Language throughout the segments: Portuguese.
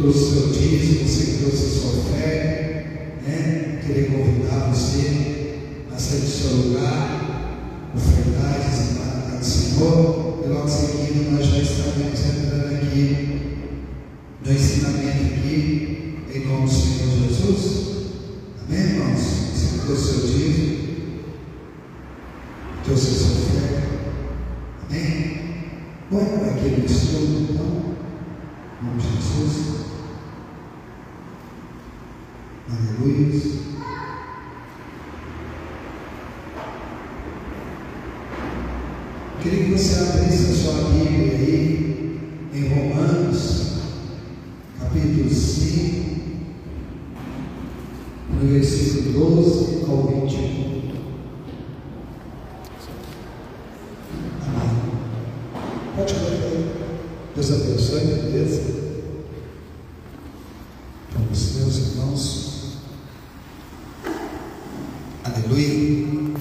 trouxe o seu dízimo, você que trouxe a sua oferta, né? Queria convidar você a sair do seu lugar, ofertar, dizimar na casa do Senhor, e logo em seguida nós já estaremos entrando aqui no ensinamento aqui, em nome do Senhor Jesus. Amém, irmãos? Você trouxe o seu dízimo, trouxe a sua oferta, amém? Vamos para aquele estudo, então, em nome de Jesus. Aleluia. Queria que você abrisse a sua Bíblia aí em Romanos, capítulo 5, no versículo 12 ao 21. Amém. Pode colocar. Deus abençoe, beleza? Vamos, meus irmãos. Aleluia.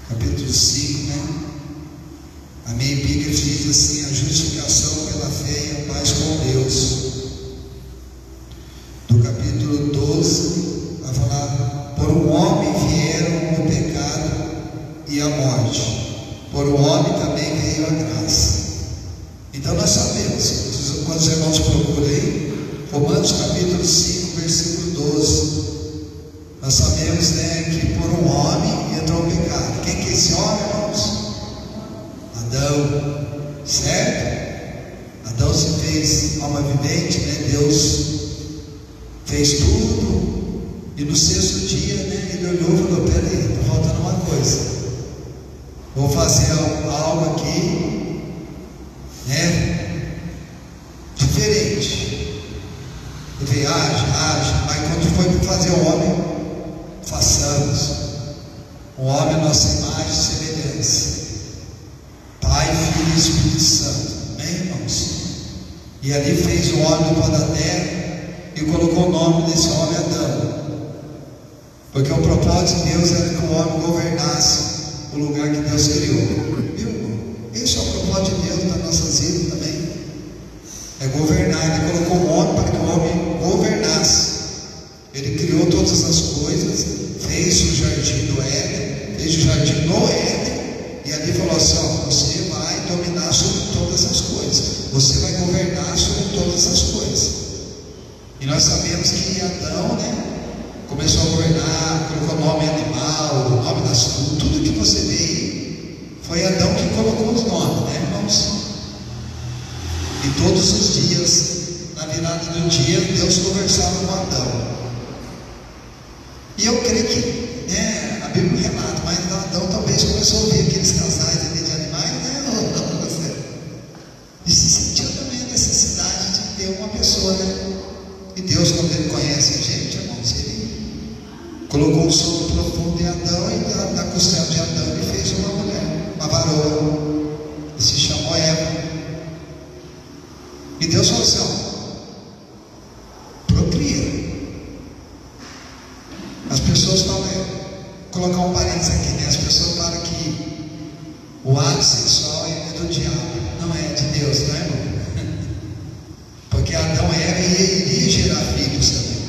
Capítulo 5, né? A minha epígrafe diz assim: a justificação pela fé e a paz com Deus. Do capítulo 12, vai falar: por um homem vieram o pecado e a morte, por um homem também veio a graça. Então nós sabemos, quando os irmãos procuram aí, Romanos capítulo 5, versículo 12, nós sabemos, né, que por um homem entrou o pecado. Quem que é esse homem, irmãos? Adão, certo? Adão se fez alma vivente, né? Deus fez tudo, e no sexto dia, né, ele olhou e falou: peraí, está faltando uma coisa, vou fazer algo aqui, né, diferente. Ele veio, age, mas quando foi para fazer o homem, façamos o homem a nossa imagem e semelhança, Pai, Filho e Espírito Santo, amém, irmãos? E ali fez o homem do pó da terra e colocou o nome desse homem Adão, porque o propósito de Deus era que o homem governasse o lugar que Deus criou, viu, irmão? Esse é o propósito de Deus nas nossas vidas também, é governar. Ele colocou o homem para que o homem governasse. Ele criou todas as coisas, fez o jardim do Éden, fez o jardim no Éden, e ali falou assim: ó, você vai dominar sobre todas as coisas, você vai governar sobre todas as coisas. E nós sabemos que Adão, né, começou a governar, colocou o nome animal, o nome das frutas, tudo que você vê aí, foi Adão que colocou os nomes, né, irmãos? E todos os dias, na virada do dia, Deus conversava com Adão. E eu creio que, né, a Bíblia relata, mas Adão talvez começou a ouvir aqueles casais ali de animais, né, e se sentiu também a necessidade de ter uma pessoa, né? E Deus, quando Ele conhece a gente, irmãos, Ele colocou um sono profundo em Adão, e da costela de Adão Ele fez uma mulher, uma varoa, e se chamou Eva. E Deus falou assim: ó, procria. As pessoas falam, colocar um parênteses aqui, né? As pessoas falam que o ato sexual é do diabo, não é de Deus, não é, irmão? Porque Adão e Eva iria gerar filhos também.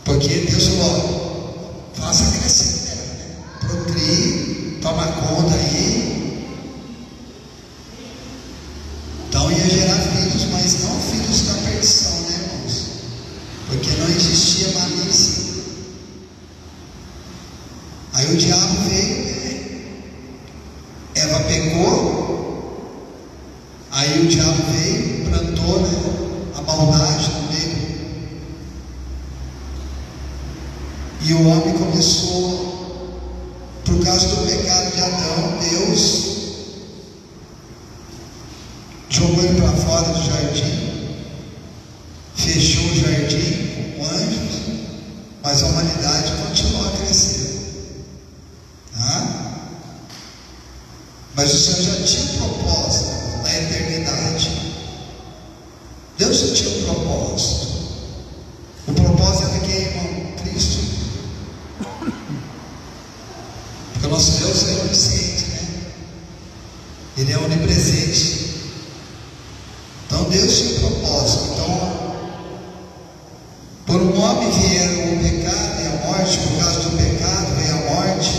Porque Deus falou: faça crescer terra, né? Procrie, toma conta aí. Então ia gerar filhos, mas não filhos da perdição, né, irmãos? Porque não existia malícia. Aí o diabo veio, né? Eva pecou. Aí o diabo veio, plantou, né, a maldade no meio. E o homem começou, por causa do pecado de Adão, Deus jogou ele para fora do jardim, fechou o jardim com anjos, mas a humanidade continuou a crescer. Tá? Mas o Senhor já tinha um propósito na eternidade. Deus já tinha um propósito. O propósito era quem, irmão? Cristo. Porque o nosso Deus é onisciente, né? Ele é onipresente. Deus tinha um propósito. Então, por um homem vieram o pecado e a morte, por causa do pecado veio a morte.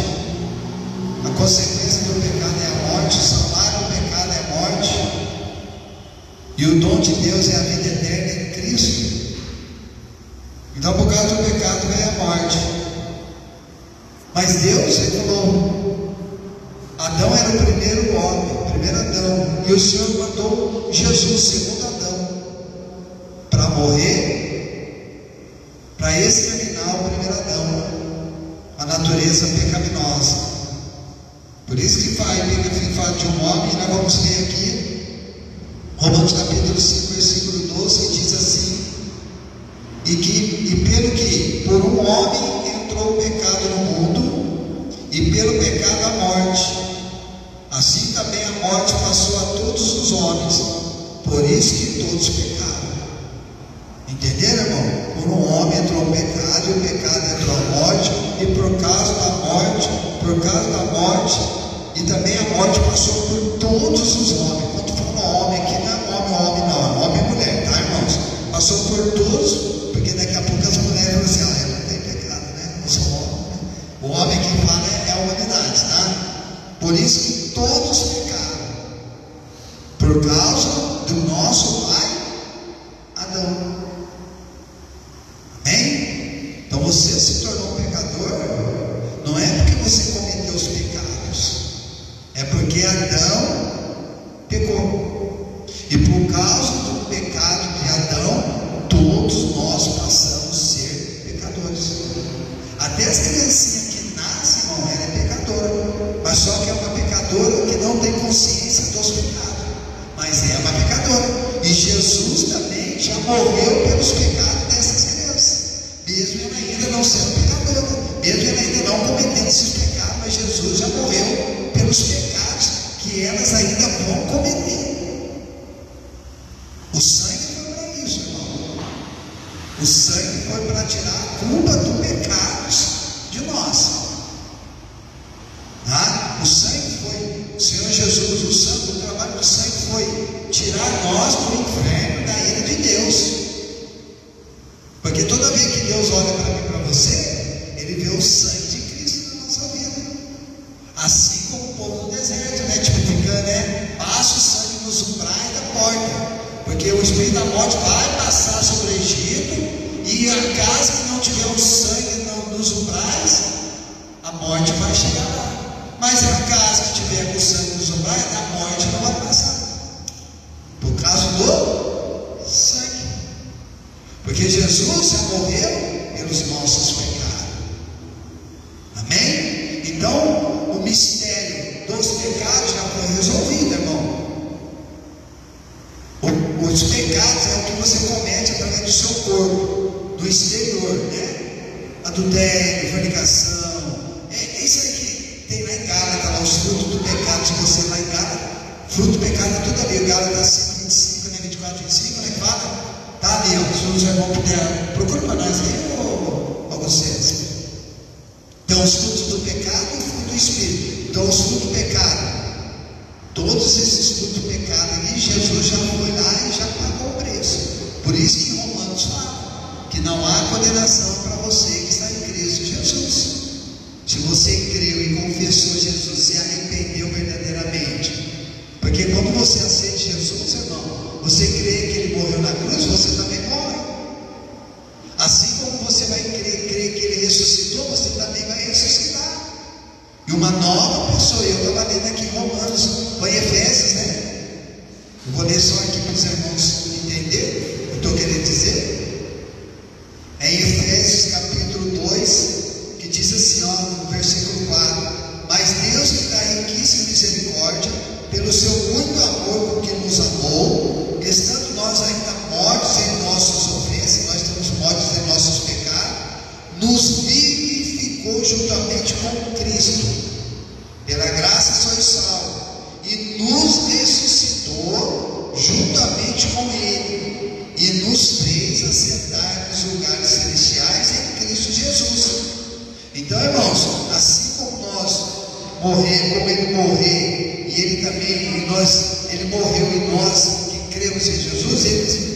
A consequência do pecado é a morte, o salário do pecado é a morte. E o dom de Deus é a vida eterna em Cristo. Então, por causa do pecado veio a morte. Mas Deus, Ele falou, Adão era o primeiro homem, o primeiro Adão, e o Senhor mandou Jesus, segundo Adão, para morrer, para exterminar o primeiro Adão, a natureza pecaminosa. Por isso que fala de um homem, nós vamos ler aqui, Romanos capítulo 5, versículo 12, que diz assim, e pelo que por um homem entrou o pecado no mundo, e pelo pecado a morte, assim também a morte passou a todos os homens, por isso que todos pecaram. Entenderam, irmão? Por um homem entrou o pecado, e o pecado entrou a morte, e por causa da morte, e também a morte passou por todos os homens. Quando estou falando homem aqui, não é homem não, é homem e mulher, tá, irmãos? Passou por todos, porque daqui a pouco as mulheres vão assim, eu não tenho pecado, né? Eu sou homem, né? O homem que fala é a humanidade, tá? Por isso que todos pecaram, por causa do nosso pai Adão. Amém? Então você se tornou pecador, não é porque você cometeu os pecados, é porque Adão pecou. E por causa do pecado de Adão, todos nós passamos a ser pecadores. Até as criancinhas que nascem, irmão, ela é pecadora, mas só que é uma pecadora que não tem consciência dos pecados, mas é uma pecadora. E Jesus também já morreu pelos pecados dessas crianças, mesmo ela ainda não sendo pecadora, mesmo ela ainda não cometendo esses pecados, mas Jesus já morreu pelos pecados que elas ainda vão cometer. O sangue foi para isso, irmão. O sangue foi para tirar a culpa dos pecados de nós. Tá? O sangue foi, o Senhor Jesus, o trabalho do sangue foi tirar nós do inferno, da ira de Deus. Porque toda vez que Deus olha para mim e para você, Ele vê o sangue de Cristo na nossa vida. Assim como o povo do deserto, né? Tipificando, né? Passa o sangue nos umbrais da porta. Porque o espírito da morte vai passar sobre o Egito, e a casa que não tiver o sangue nos umbrais, a morte vai chegar lá. Mas a casa que tiver com o sangue nos umbrais, a morte não vai passar, por causa do sangue. Porque Jesus já morreu pelos nossos pecados. Amém? Então, o mistério dos pecados já foi resolvido, irmão. Os pecados é o que você comete através do seu corpo, do exterior, né? Adultério, fornicação. É isso aí que tem lá em Gálatas, lá os frutos do pecado. Se você lá em Gálatas, fruto do pecado é tudo ali. Gálatas 5, 25, né? 24, 25, né? Fala, tá ali, ó. Se os irmãos puderem, procura para nós aí, ou vocês. Então, os frutos do pecado e o fruto do Espírito. Então, os frutos do pecado. Todos esses frutos do pecado ali, Jesus já foi lá e já pagou o preço. Por isso que Romanos fala que não há condenação para você que está em Cristo Jesus. Se você creu e confessou Jesus, se arrependeu verdadeiramente. Porque quando você aceita Jesus, irmão, você crê que Ele morreu na cruz, você também morre. Assim como você vai crer que Ele ressuscitou, você também vai ressuscitar. E uma nova pessoa, eu estava lendo aqui em Romanos, foi em Efésios, né? Eu vou ler só aqui para os irmãos entenderem o que eu estou querendo dizer. É em Efésios capítulo 2, que diz assim, ó, no versículo 4: Mas Deus, que dá riquíssima misericórdia, pelo seu muito amor com que nos amou, estando nós ainda mortos em nossas ofensas, nós estamos mortos em nossos pecados, nos vivificou juntamente com Cristo. Pela graça sois salvos, e nos ressuscitou juntamente com Ele, e nos fez assentar nos lugares celestiais em Cristo Jesus. Então, irmãos, assim como nós morremos, como Ele morreu, e Ele também, Ele morreu e nós que cremos em Jesus, Ele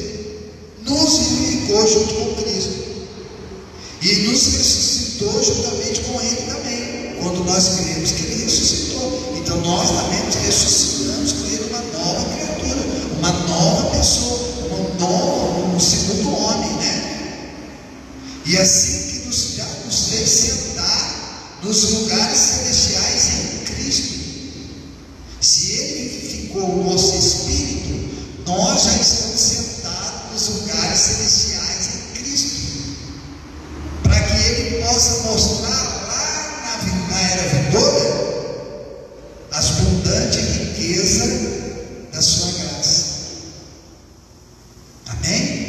nos vivificou junto com Cristo e nos ressuscitou juntamente com Ele também, quando nós cremos que Ele ressuscitou. Então nós também nos ressuscitamos com Ele, uma nova criatura, uma nova pessoa, um segundo homem, né? E assim que já nos fez sentar nos lugares celestiais em Cristo. Se Ele vivificou o nosso espírito, nós já estamos sentados nos lugares celestiais em Cristo, para que Ele possa mostrar lá na era vindoura as abundantes riquezas da sua graça. Amém?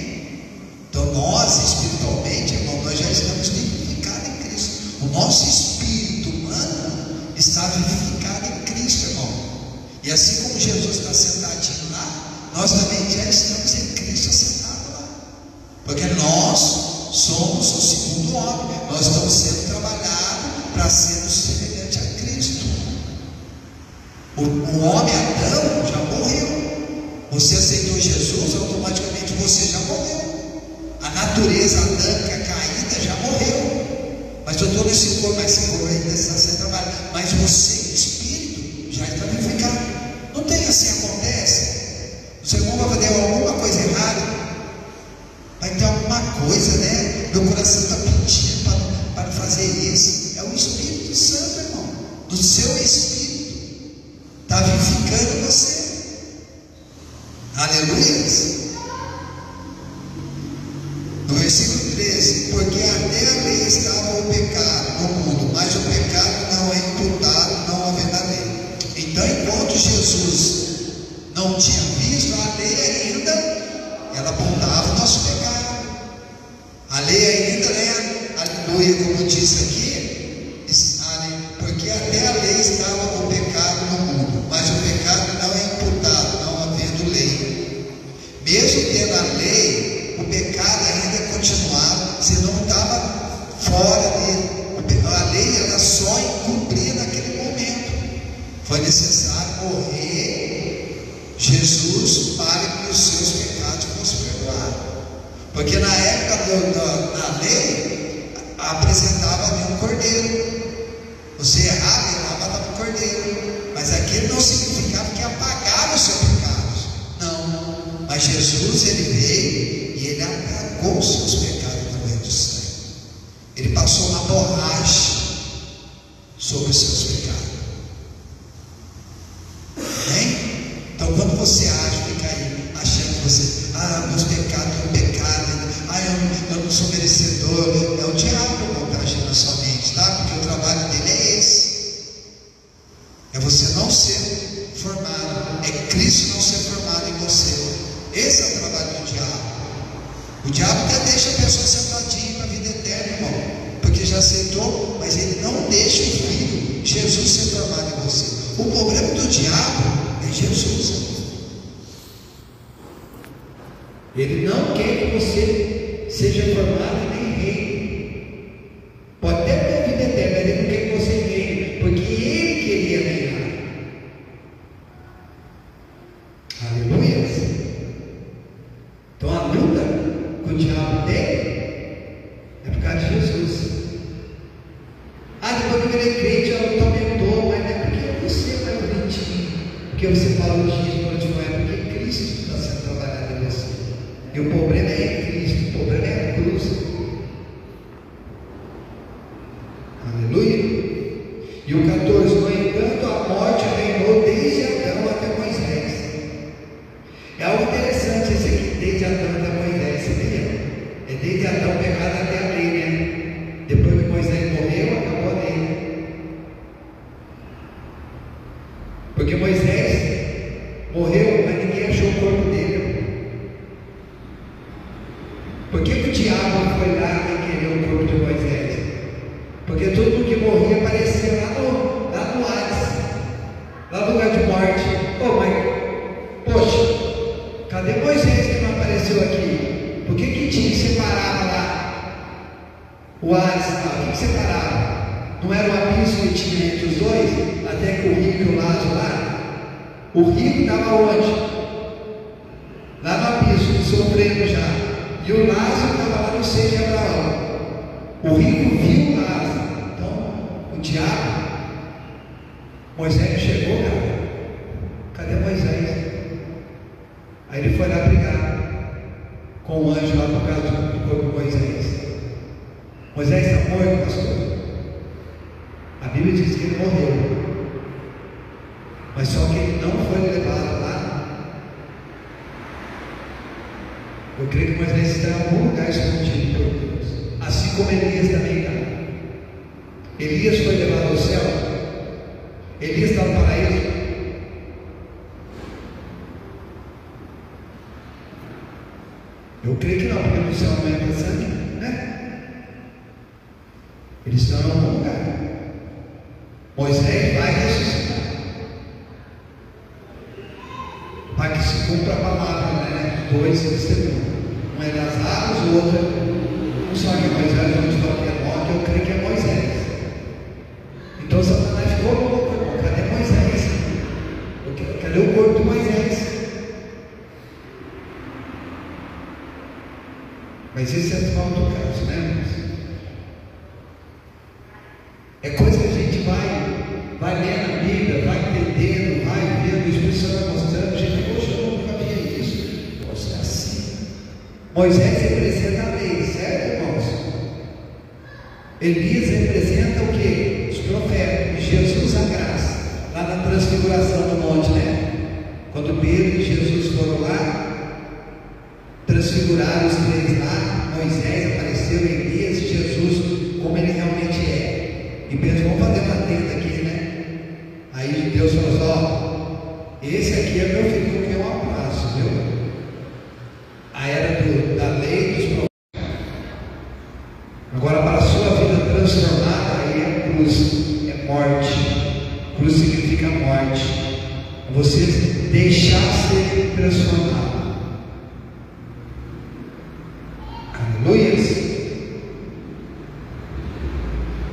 Então nós espiritualmente, irmão, nós já estamos vivificados em Cristo. O nosso espírito humano está vivificado em Cristo, irmão. E assim como Jesus está sentadinho lá, nós também já estamos em Cristo sentados lá, porque nós somos o segundo homem. Nós estamos sendo trabalhados para sermos semelhantes a Cristo. O homem Adão já morreu. Você aceitou Jesus, automaticamente você já morreu. A natureza adâmica caída já morreu. Mas eu estou nesse corpo, mas esse corpo ainda está sendo trabalhado. Mas você, espírito, já está vivificado. Não tem assim, acontece. O seu irmão vai fazer alguma coisa errada, vai ter alguma coisa, né? Meu coração está pedindo para fazer isso. É o Espírito Santo, irmão. Do seu espírito está vivificando você. Aleluia. No versículo 13: porque até a lei estava o pecado no mundo, mas o pecado não é imputado, não havendo a lei. Então, enquanto Jesus não tinha visto, a lei ainda, ela apontava o nosso pecado. A lei ainda, né? Aleluia, como diz aqui, porque até a lei estava o pecado no mundo, mas o pecado não é imputado, não havendo lei. Mesmo tendo a lei, o pecado ainda continuava, se não estava fora dele. A lei era só incumprir naquele momento. Foi necessário morrer Jesus para que os seus pecados fossem perdoados. Porque na época da lei, apresentava ali um cordeiro. Você errava e lá matava o cordeiro. Mas aquilo não significava que apagava os seus pecados. Não. Mas Jesus, Ele veio e Ele apagou os seus pecados através do sangue. Ele passou uma borracha sobre os seus pecados. Amém? Então quando você age, fica aí achando que você, meus pecados é um pecado, eu não sou merecedor. É o diabo que está agindo na sua mente, tá? Porque o trabalho dele é esse. É você não ser formado, é Cristo não ser formado em você. Esse é o trabalho do diabo. O diabo até deixa a pessoa sentadinha para a vida eterna, irmão, porque já aceitou, mas ele não deixa o Filho Jesus ser formado em você. O problema do diabo é Jesus. Ele não quer que você seja formado nem rei. Pode até ter vida eterna, mas ele não quer que você reine, porque ele queria reinar. Aleluia. Então a luta que o diabo tem é por causa de Jesus. Depois que eu virei crente, a luta aumentou, mas não é porque você é mais bonitinho, porque você fala os dias de não é porque Cristo está sendo trabalhado em você. E o problema é Cristo, o problema é a cruz. Aleluia. E o 14: no entanto, a morte reinou desde Adão até Moisés. É algo interessante esse aqui, desde Adão até Moisés, sabia? É desde Adão pecado até a lei, né? Depois que Moisés morreu, acabou a lei. Porque Moisés morreu, mas ninguém achou o corpo dele. Por que o diabo foi lá e querer o corpo de Moisés? Porque todo mundo que morria aparecia lá no Hades, lá no lugar de morte. Mas, poxa, cadê Moisés que não apareceu aqui? Por que tinha que separar lá o Hades? O que separava? Não era um abismo que tinha entre os dois? Até que o rico e o Lázaro lá? O rico estava onde? sofrendo já. E o Lázaro estava lá no seio de Abraão. O rico viu Lázaro. Então, o diabo, Moisés chegou, cara. Cadê Moisés? Aí ele foi lá brigar com o anjo lá por causa do corpo de Moisés. Moisés está morto, pastor? A Bíblia diz que ele morreu. Mas só que ele não foi levado lá. Eu creio que Moisés está em algum lugar escondido por Deus. Assim como Elias também está. Elias foi levado ao céu. Elias está no paraíso. Eu creio que não, porque no céu não é sangue, né? Eles estão em algum lugar. Moisés vai ressuscitar. Para que se cumpra a palavra, né? Dois testemunhos. Um é das águas, o outro é. Não só que Moisés, onde está que é morte, eu creio que é Moisés. Então Satanás ficou louco, irmão. Cadê Moisés? Cadê o corpo de Moisés? Mas esse é o outro caso, né, irmãos? É coisa que a gente vai lendo a Bíblia, vai entendendo, vai vendo, o Espírito Santo vai mostrando. A gente, poxa, eu nunca via isso. Poxa, é assim. Moisés representa a lei, certo, irmãos? Elias representa o quê? Os profetas. Jesus, a graça. Lá na transfiguração do monte, né? Quando Pedro e Jesus foram lá, transfiguraram os três lá. Moisés apareceu, Elias e Jesus, como ele realmente é. E Pedro, vamos fazer uma tenda aqui, né? Aí Deus falou: ó, esse aqui é meu filho que eu abraço, viu? A era da lei dos profetas. Agora, para a sua vida transformada, aí é cruz, é morte. Cruz significa morte. Você deixar ser transformado. Aleluias.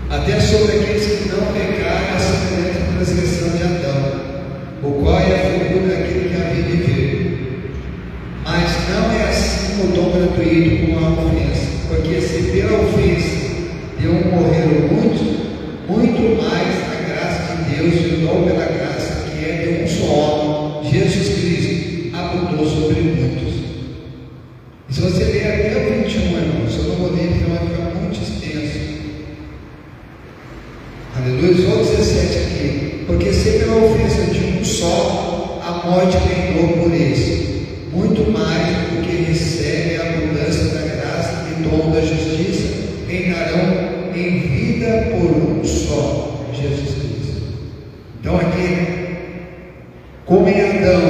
Até sobre aqueles que não pecaram a semelhança da transgressão de Adão, o qual é a figura daquele que havia de vir. Mas não é assim o dom gratuito como a ofensa, porque se pela ofensa de um morreram muitos, muito mais a graça de Deus e o dom pela graça, que é de um só homem, Jesus Cristo, abundou sobre muitos. E se você ler até o 21, irmãos, eu não vou ler, porque vai ficar muito extenso. Aleluia, só 17 aqui. Porque se pela ofensa de um só, a morte reinou por esse, muito mais do que recebe a abundância da graça e dom da justiça, reinarão em vida por um só, Jesus Cristo. Então aqui, como em Adão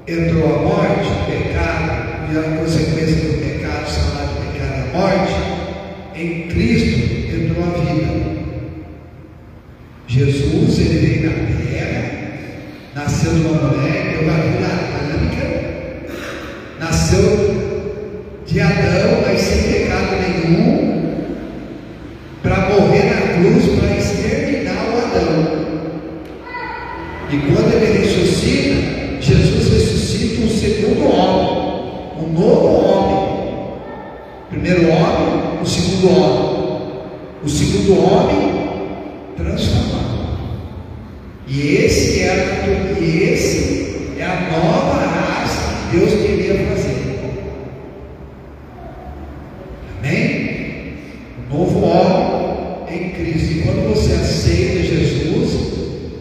entrou a morte, o pecado, e a consequência do pecado, salário do pecado é a morte, em Cristo entrou a vida. Jesus, ele veio na terra, nasceu de uma mulher, deu uma vida adâmica, nasceu de Adão, mas sem pecado nenhum, para morrer na cruz, para exterminar o Adão. E quando ele ressuscita, Jesus ressuscita um segundo homem, um novo homem. Primeiro homem, o segundo homem. O segundo homem transformado. E esse é a nova raça que Deus queria fazer. Amém? Um novo homem em Cristo. E quando você aceita Jesus,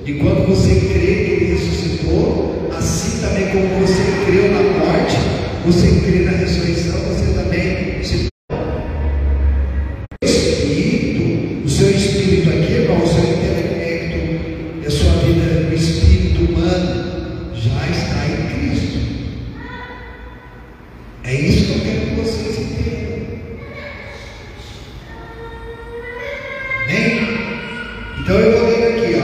e quando você crê que Ele ressuscitou, assim também como você creu na morte, você crê na ressurreição, você também se o seu espírito aqui, irmão, o seu intelecto, a sua vida, o espírito humano já está em Cristo. É isso que eu quero que vocês entendam. Amém? Então eu vou ler aqui, ó.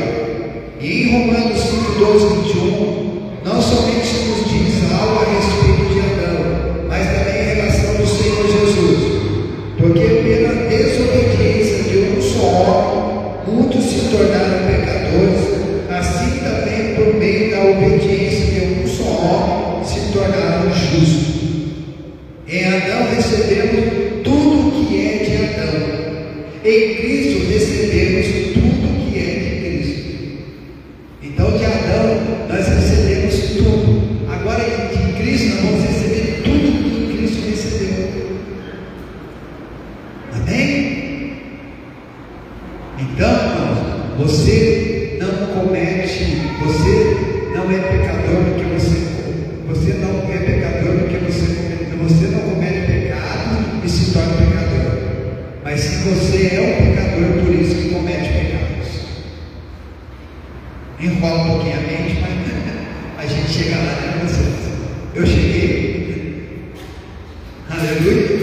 E em Romanos 5, 12, 21, não somente se nos diz algo a respeito de Adão, mas também em relação ao Senhor Jesus. Porque pela desobediência de um só homem, muitos se tornaram pecadores, assim também por meio da obediência de um só homem, se tornaram justos. você não comete, você não é pecador porque você não é pecador porque você não comete pecado e se torna pecador. Mas se você é um pecador, por isso que comete pecados. Enrola um pouquinho a mente, mas a gente chega lá, né, vocês? Eu cheguei. Aleluia.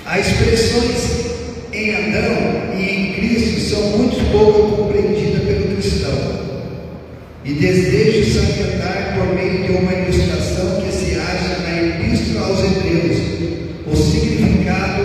As expressões em Adão e em Cristo são muito pouco compreendidas pelo cristão e desejo salientar por meio de uma ilustração que se acha na Epístola aos Hebreus o significado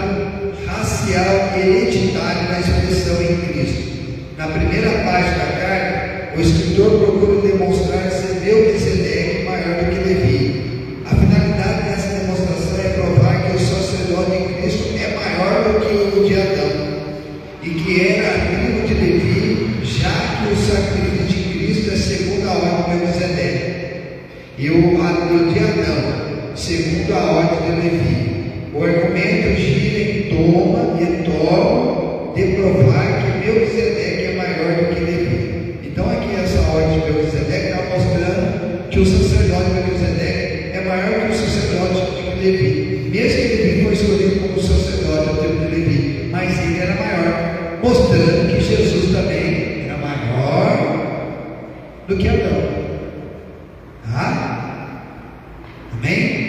racial e hereditário da expressão em Cristo. Na primeira parte da carta, o escritor procura demonstrar ser Melquisedeque maior do que Levi. A finalidade dessa demonstração é provar que o sacerdote de Cristo é maior do que o de Adão e que era primo de Levi, já que o sacrifício de Cristo é segundo a ordem de Melquisedeque e o de Adão segundo a ordem de Levi. O argumento gira em torno de provar que Melquisedeque é maior do que Levi. Então aqui essa ordem de Melquisedeque está mostrando que o sacerdote de Melquisedeque é maior que o sacerdote de Levi. Mesmo que Levi foi escolhido como sacerdote ao tempo de Levi, mas ele era maior, mostrando que Jesus também era maior do que Adão. Tá? Amém?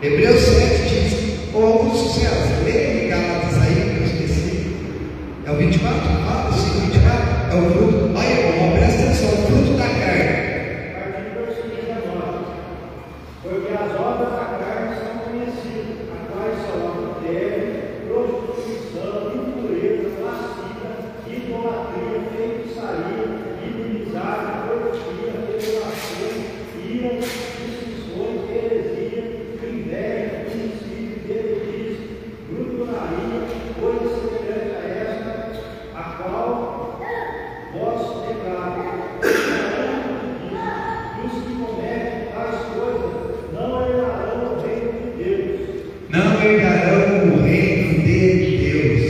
Hebreus 7 diz, ou alguns sucessos, lê em Gálatas aí, que eu esqueci, é o 24, fala, sim, 24, é o fruto, olha irmão, presta atenção, o fruto da carne. Porque as obras da carne são conhecidas, as quais são adultério, prostituição, impureza, lascívia, idolatria, feitiçaria, inimizade, porfia, revelação, ira, discussões, heresia, inveja, homicídio, bebedice, glutonaria, coisa semelhante a esta, a qual vós pecado. Os que cometem tais coisas não herdarão o reino de Deus. Não herdarão o reino de Deus.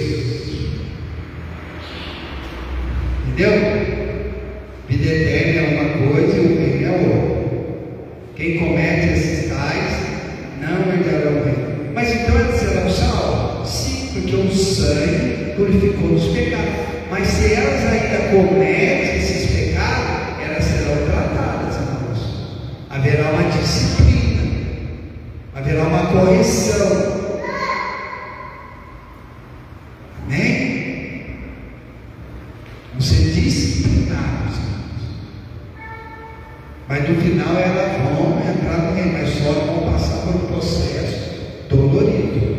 Entendeu? Vida eterna é uma coisa e o reino é outra. Quem comete esses tais não herdarão o reino. Mas então elas serão salvas? Sim, porque o sangue purificou os pecados. Mas se elas ainda cometem esses pecados, elas serão tratadas, irmãos. Haverá uma disciplina, haverá uma correção. Amém? Vão ser disciplinados, irmãos. Mas no final elas vão entrar no reino, mas só vão passar por um processo dolorido.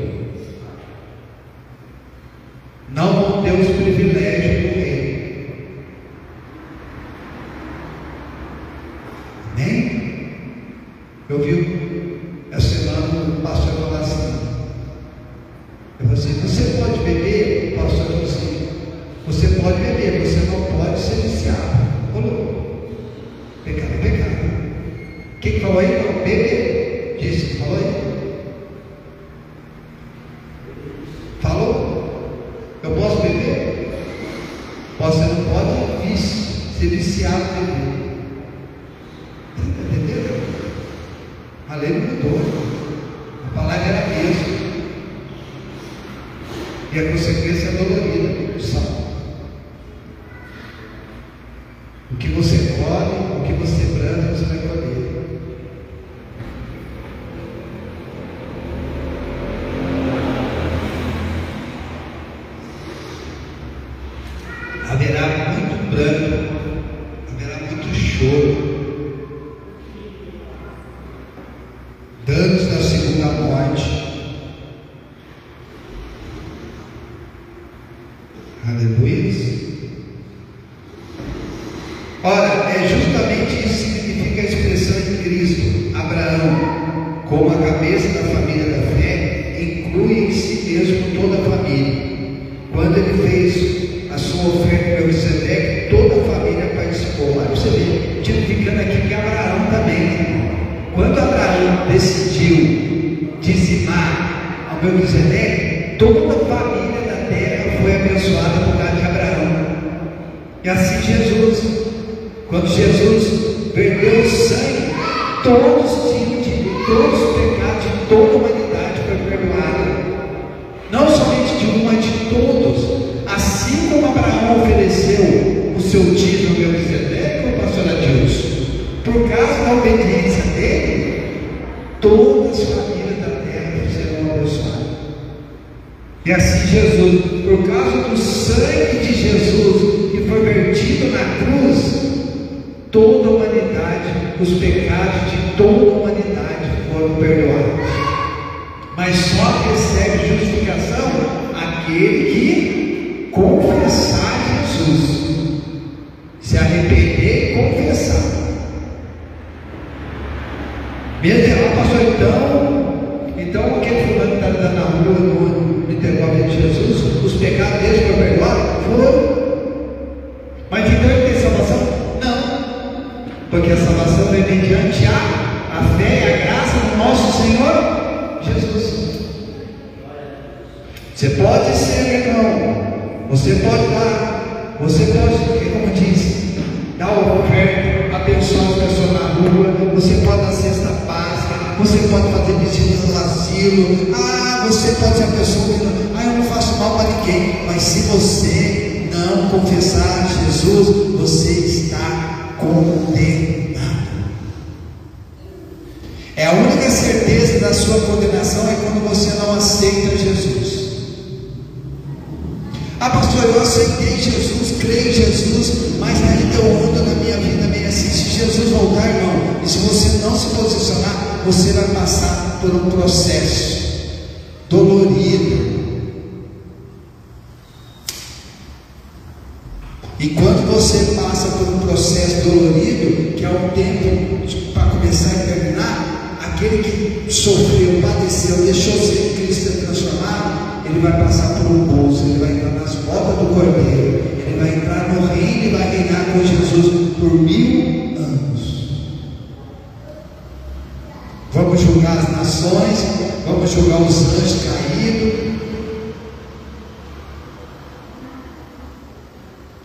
Não vão ter os privilégios do reino. Amém? Eu vi essa semana o pastor falar assim. Eu falei assim, você pode beber? O pastor falou assim, você pode beber, você não pode ser viciado. Falou, pecado é pecado. Quem falou aí? Não, beber. Disse, falou aí? Falou? Eu posso beber? Você não pode ser viciado em beber. Entendeu? A lei não mudou. A palavra era a mesma. E a consequência é dolorida. O sal. O que você come, o que você planta, você vai colher. Haverá muito pranto, haverá muito choro, danos da segunda morte. Aleluia. Ora, é justamente isso que significa a expressão de Cristo. Abraão, como a cabeça da família da fé, inclui em si mesmo toda a família. Quando ele fez a sua oferta para Melquisedeque, toda a família participou. Olha você ver, tipificando aqui que Abraão também. Quando Abraão decidiu dizimar ao Melquisedeque, toda a família da terra foi abençoada por causa de Abraão. E assim Jesus, quando Jesus perdeu o sangue, todos os pecados de toda a humanidade foi perdoado. Não somente de um, mas de todos. Assim como Abraão ofereceu o seu dízimo ao Melquisedeque, pastor Adilson, por causa da obediência dele, todas as famílias da terra serão abençoadas. E assim Jesus, por causa do sangue de Jesus que foi vertido na cruz, toda a humanidade, os pecados de toda a humanidade foram perdoados. Mas só recebe justificação aquele que confessar Jesus, se arrepender e confessar. Mesmo, pastor, então aquele fulano que está andando na rua, no intervalo de Jesus, os pecados dele foram perdoados? Foram. Mas então ele tem salvação? Não, porque a salvação vem mediante a fé e a graça do nosso Senhor Jesus. Você pode ser, irmão, você pode dar, você pode, como diz, dar o oferta, abençoar as pessoas na rua, você pode dar cesta básica, você pode fazer visita no asilo, você pode ser a pessoa que não, eu não faço mal para ninguém, mas se você não confessar Jesus, você está condenado. É a única certeza da sua condenação é quando você não aceita Jesus. Pastor, eu aceitei Jesus, creio em Jesus, mas ainda eu ando na minha vida meio assim. Se Jesus voltar, irmão, e se você não se posicionar, você vai passar por um processo dolorido. E quando você passa por um processo dolorido, que é um tempo para começar e terminar, aquele que sofreu, padeceu, deixou ser Cristo transformado, ele vai passar por um bolso, ele vai entrar nas botas do Cordeiro, ele vai entrar no reino e vai reinar com Jesus por 1000 anos. Vamos julgar as nações, vamos julgar os anjos caídos.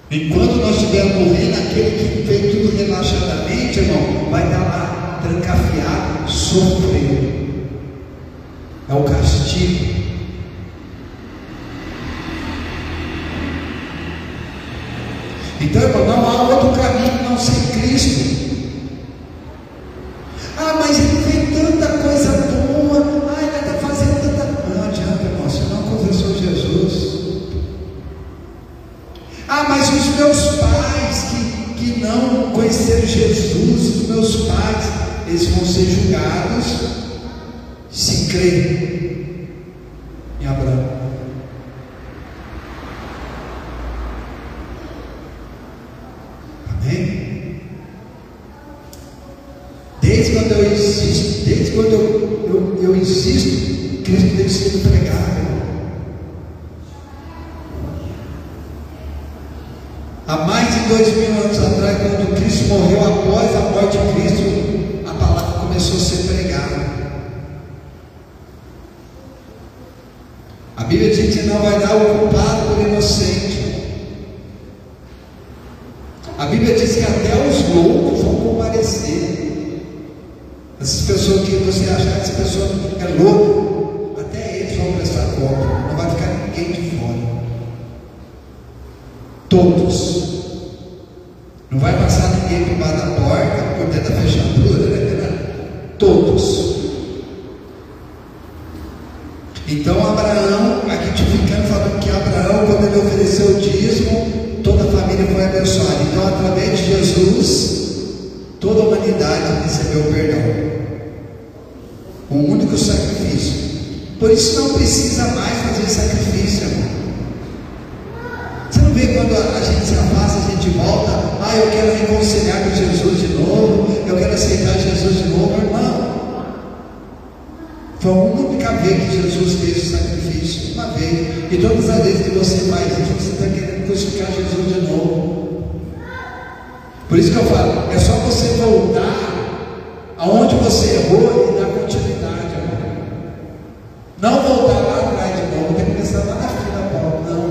E quando nós estivermos morrendo, aquele que fez tudo relaxadamente, irmão, vai estar lá trancafiado, sofrendo. É o castigo. Então, irmão, não há outro caminho não ser Cristo. Mas ele fez tanta coisa boa, ele está fazendo tanta. Não adianta, irmão, você não confessou Jesus. Mas os meus pais que não conheceram Jesus, os meus pais, eles vão ser julgados se crerem em Abraão. Amém? Desde quando eu insisto, Cristo tem sido pregado. Há mais de 2000 anos atrás, quando Cristo morreu, após a morte de Cristo, a palavra começou a ser pregada. A Bíblia diz que não vai dar o culpado por inocente. A Bíblia diz que até os loucos vão comparecer. Essas pessoas que você achar que essa pessoa é louca, até eles vão prestar conta. Não vai ficar ninguém de fora. Todos. Não vai passar ninguém por baixo da porta, por dentro da fechadura, né? Todos. Então Abraão, aqui tipificando, falando que Abraão, quando ele ofereceu o dízimo, toda a família foi abençoada. Então, através de Jesus, toda a humanidade recebeu perdão. Um único sacrifício. Por isso não precisa mais fazer sacrifício, irmão. Você não vê quando a gente se afasta, a gente volta, eu quero reconciliar com Jesus de novo, eu quero aceitar Jesus de novo, irmão. Foi a única vez que Jesus fez o sacrifício, uma vez. E todas as vezes que você faz isso, você está querendo crucificar Jesus de novo. Por isso que eu falo, é só você voltar aonde você errou e dar continuidade, irmão. Não voltar lá atrás de novo, tem que começar lá na fila da porta, não.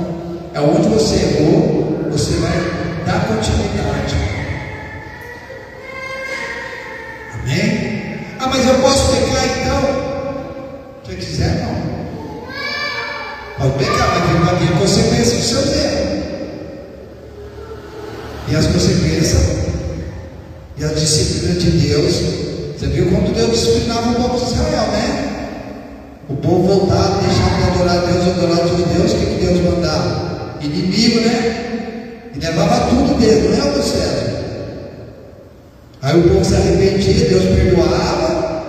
É onde você errou, você vai dar E as consequências e a disciplina de Deus. Você viu como Deus disciplinava o povo de Israel, né? O povo voltava, deixava de adorar Deus, adorar outro Deus. O que Deus mandava? Inimigo, né? E levava tudo dele, não é, o César? Aí o povo se arrependia, Deus perdoava.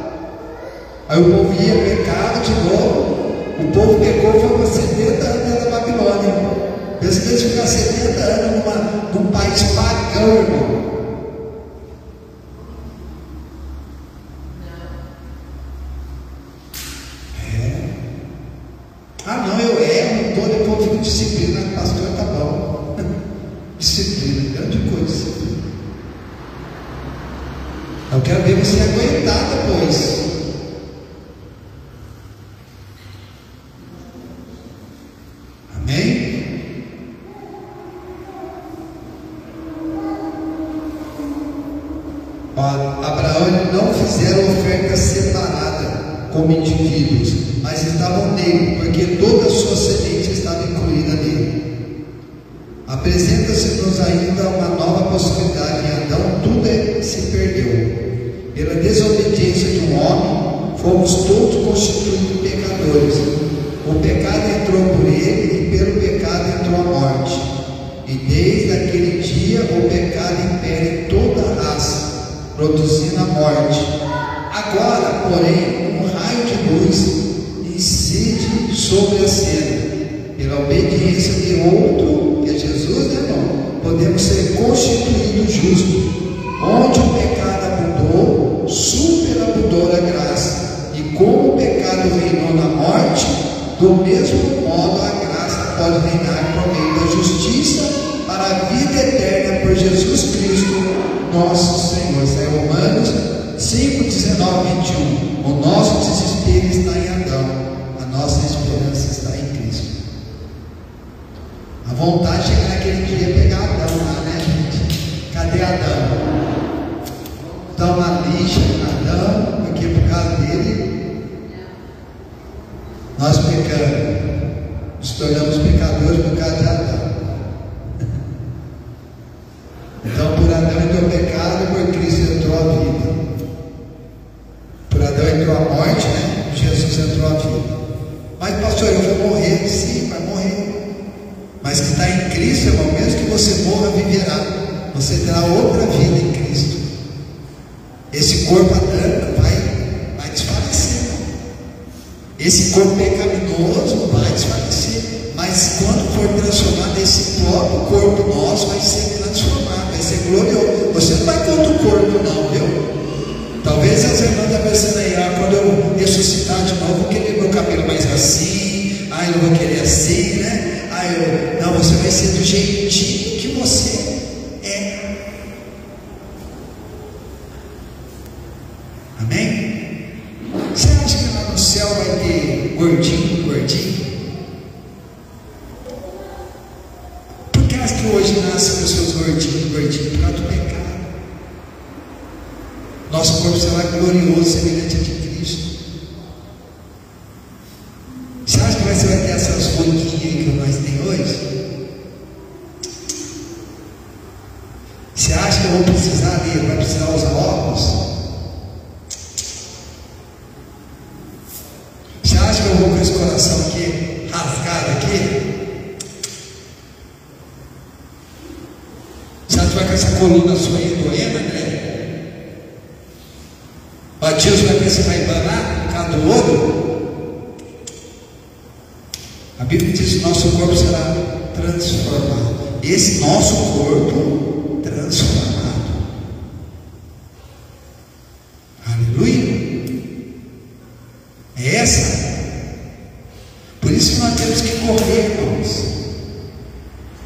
Aí o povo ia, pecava de novo. O povo pecou, foi para 70 anos dentro da Babilônia. Pensa que eles ficaram 70 anos num país pagão, irmão. Não, eu erro, todo o povo fica disciplina, pastor, tá bom. Disciplina, grande coisa. Eu quero ver você aguentar depois. Amém? Abraão e não fizeram oferta separada como indivíduos, mas estavam nele, porque toda a sua semente estava incluída nele. Apresenta-se-nos ainda uma nova possibilidade. Em Adão tudo se perdeu. Pela desobediência de um homem, fomos todos constituídos pecadores. O pecado entrou por ele e pelo pecado entrou a morte. E desde aquele dia o pecado impera em toda a raça, produzindo a morte. Agora, porém, um raio de luz incide sobre a cena. Pela obediência de outro, que é Jesus, né, irmão? Podemos ser constituídos justos. Onde o pecado abundou, superabundou a graça. E como o pecado reinou na morte, do mesmo modo a graça pode reinar por meio da justiça para a vida eterna por Jesus Cristo, nosso Senhor. Isso é Romanos 5, 19, 21. O nosso desespero está em Adão, a nossa esperança está em Cristo. A vontade de chegar naquele dia e pegar Adão lá, né, gente? Cadê Adão? Dá uma lixa em Adão, porque por causa dele nós pecamos, nos tornamos pecadores por causa de Adão. Então por Adão entrou o pecado, por Cristo entrou a vida. Por Adão entrou a morte, né? Jesus entrou a vida. Mas pastor, eu vou morrer. Sim, vai morrer. Mas que está em Cristo, irmão, mesmo que você morra, viverá. Você terá outra vida em Cristo. Esse corpo adâmico vai desfalecer, irmão. Esse corpo pecaminoso vai desfalecer. Mas quando for transformado, esse próprio corpo nosso vai ser transformado, vai ser glorioso. Você não vai contra o corpo, não, viu? Talvez as irmãs estão pensando aí, quando eu ressuscitar de novo, eu vou querer meu cabelo mais assim, eu vou querer assim, né? Não, você vai ser do jeitinho que você é. Amém? Você acha que lá no céu vai ter gordinho? Por que acha que hoje nascem pessoas gordinhos? Por causa do pecado. Nosso corpo será glorioso, semelhante a de Cristo. Você acha que você vai ter essas ruguinhas aí que nós temos hoje? Você acha que eu vou precisar dele? Vai precisar usar óculos? Você acha que eu vou com esse coração aqui, rasgado aqui? Você acha que vai com essa coluna sua aí doendo, André? Batismo vai pensar, vai embanar por causa do ouro? A Bíblia diz que nosso corpo será transformado. Esse nosso corpo transformado. Aleluia. É essa. Por isso que nós temos que correr, irmãos.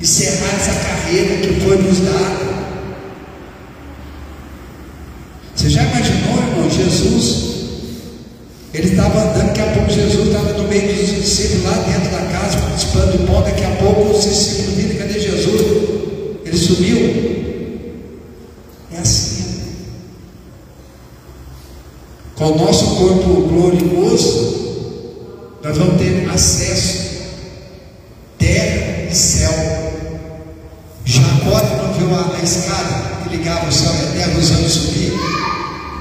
Encerrar essa carreira que foi nos dada. Você já imaginou, irmão, Jesus? Ele estava andando, daqui a pouco Jesus estava no meio dos discípulos, lá dentro da casa, participando do pão. Daqui a pouco os discípulos viram, cadê Jesus? Ele sumiu. É assim. Com o nosso corpo glorioso, nós vamos ter acesso terra e céu. Jacó viu a escada que ligava o céu e a terra, os anjos subiam?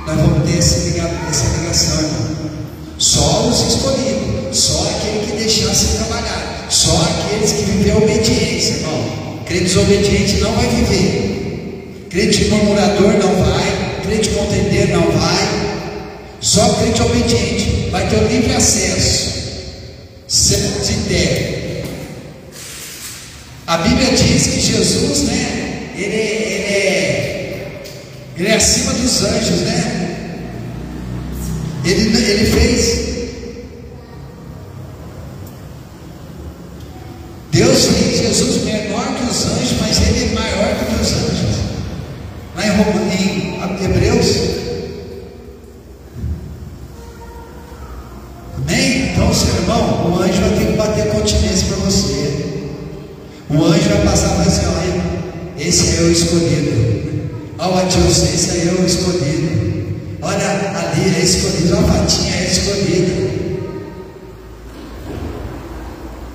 Nós vamos ter essa ligação, irmão. Só os escolhidos, só aquele que deixasse trabalhar, só aqueles que viveram obediência, irmão. Crente desobediente não vai viver, crente murmurador não vai, crente contendeiro não vai. Só crente obediente vai ter o livre acesso, céus e terra. A Bíblia diz que Jesus, né, ele é acima dos anjos, né? Ele fez. Deus fez Jesus menor que os anjos, mas ele é maior que os anjos. Lá em Hebreus. Amém? Então, seu irmão, o anjo vai ter que bater continência para você. O anjo vai passar e vai dizer: olha, esse é o escolhido. Olha o Adilson, esse aí é o escolhido. Olha, ali é escolhido. Olha a Fatinha, é escolhida.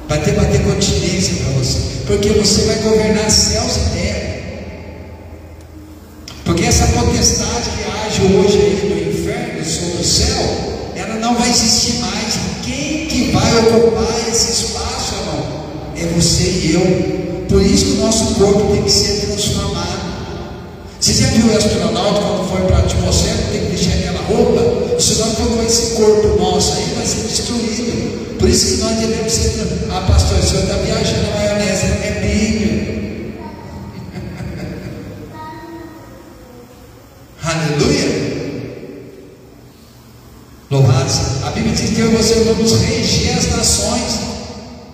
Vai ter que bater continência para você, porque você vai governar céus e terra. Porque essa potestade que age hoje aí no inferno sobre o céu, ela não vai existir mais. Quem que vai ocupar esse espaço, irmão? É você e eu. Por isso que o nosso corpo tem que ser transformado. Você já viu o astronauta quando foi para a atmosfera, tem que deixar aquela roupa? Se não for com esse corpo nosso aí, vai ser destruído. Por isso que nós devemos ser. Ah, pastor, o senhor está viajando na maionese, é Bíblia. Aleluia. Louvado. A Bíblia diz que eu e você vamos reger as nações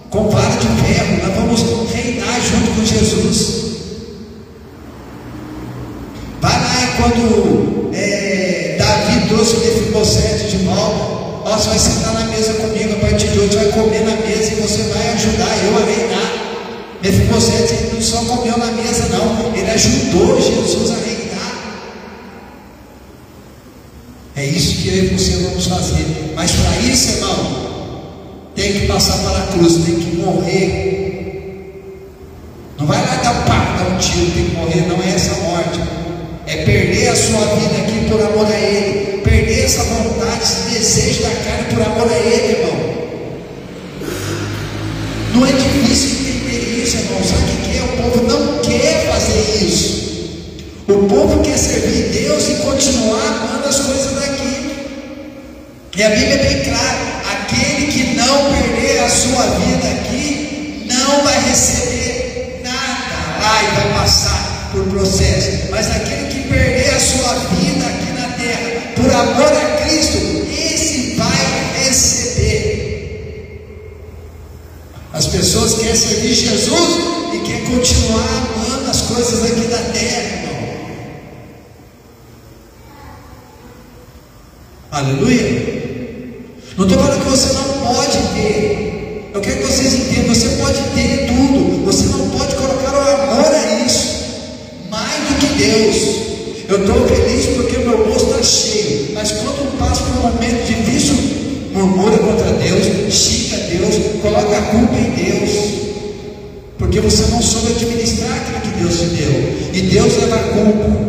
com vara de ferro. Nós vamos reinar junto com Jesus. Vai lá, quando Davi trouxe o Mefibosete de volta. Ó, você vai sentar na mesa comigo a partir de hoje, vai comer na mesa e você vai ajudar eu a reinar. Mefibosete, ele não só comeu na mesa, não, ele ajudou Jesus a reinar. É isso que eu e você vamos fazer. Mas para isso, irmão, tem que passar pela cruz, tem que morrer. Não vai lá dar um tiro, tem que morrer, não é essa morte. É perder a sua vida aqui por amor a Ele, perder essa vontade, esse desejo da carne por amor a Ele, irmão. Não é difícil entender isso, irmão. Sabe o que é? O povo não quer fazer isso. O povo quer servir Deus e continuar amando as coisas daqui. E a Bíblia é bem clara: aquele que não perder a sua vida aqui não vai receber nada lá e vai passar por processo. Mas aquele que perder a sua vida aqui na terra por amor a Cristo, esse vai receber. As pessoas querem servir Jesus e querem continuar amando as coisas aqui da terra, irmão. Aleluia. Não estou falando que você não pode ter. Eu quero que vocês entendam: você pode ter tudo, você não pode colocar o amor a isso mais do que Deus. Eu estou feliz porque meu bolso está cheio, mas quando passo por um momento difícil, murmura contra Deus, xinga Deus, coloca a culpa em Deus, porque você não soube administrar aquilo que Deus te deu, e Deus leva a culpa.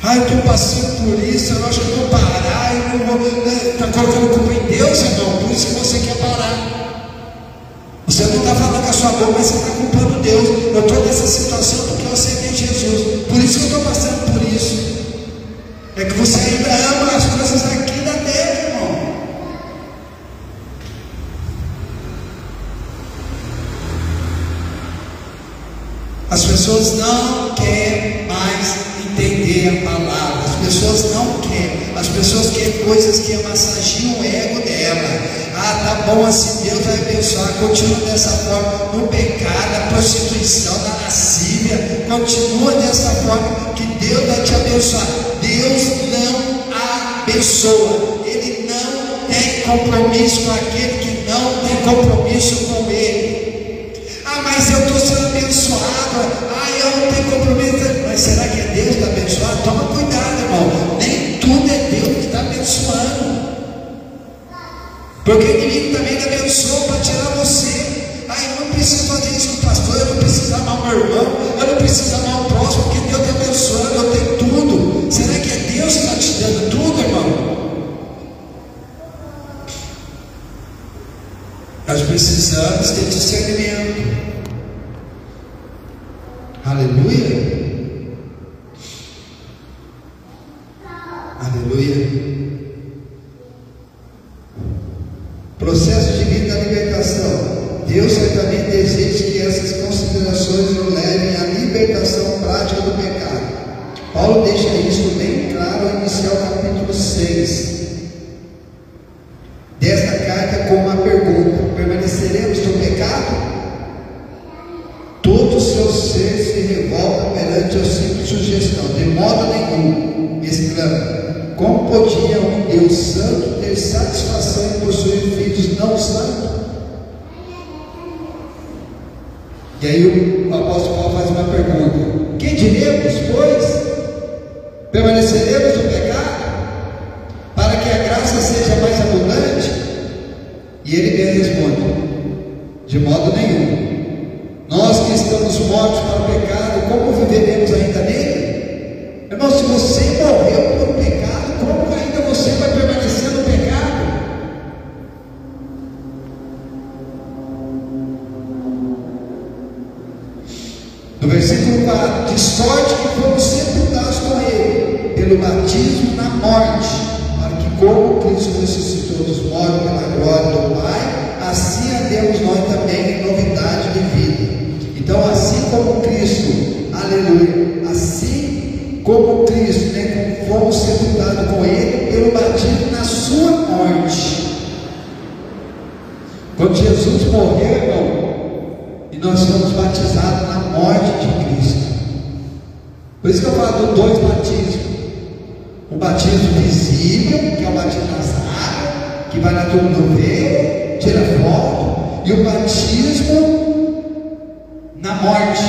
Ah, eu estou passando por isso, eu acho que eu vou parar, eu não vou. Está colocando culpa em Deus, irmão, por isso que você quer parar. Você não está falando com a sua boca, mas você está culpando Deus. Eu estou nessa situação porque eu aceitei Jesus, por isso que eu estou passando por isso. É que você ainda ama as coisas aqui da terra, irmão. As pessoas não querem mais entender a palavra. As pessoas não querem. As pessoas querem coisas que massageiam o ego dela. Ah, tá bom assim, Deus vai abençoar. Continua dessa forma, no pecado, na prostituição, na lascívia. Continua dessa forma que Deus vai te abençoar. Deus não abençoa. Ele não tem compromisso com aquele que não tem compromisso com Ele. Ah, mas eu estou sendo abençoado. Ah, eu não tenho compromisso. Mas será que é Deus que está abençoando? Toma cuidado, irmão. Nem tudo é Deus que está abençoando. Porque o inimigo também te abençoa para tirar você. Ah, eu não preciso fazer isso com o pastor, eu não preciso amar o meu Aleluia. Aleluia. Processo de vida da libertação. Deus certamente deseja que essas considerações nos levem à libertação prática do pecado. Paulo deixa isso bem claro ao iniciar o capítulo 6 desta carta com uma pergunta: permaneceremos no pecado? Todo o seu ser se revolta perante a simples sugestão. De modo nenhum, exclama. Como podia um Deus santo ter satisfação em possuir filhos não santos? E aí o apóstolo Paulo faz uma pergunta: que diremos, pois? Permaneceremos no pecado para que a graça seja mais abundante? E ele bem responde: de modo nenhum. Nós que estamos mortos para o pecado, como viveremos ainda nele? Irmão, se você morreu por pecado, como ainda você vai permanecer no pecado? No versículo 4: de sorte que fomos sepultados com ele pelo batismo na morte, para que, como Cristo ressuscitou dos mortos pela glória do Pai, assim andemos nós também em novidade de vida. Então, assim como Cristo, aleluia, assim como Cristo, né, fomos sepultados com ele pelo batismo na sua morte. Quando Jesus morreu, irmão, e nós fomos batizados na morte de Cristo. Por isso que eu falo de dois batismos: o batismo visível, que é o batismo nas águas, que vai na turma do veio, tira foto, e o batismo na morte,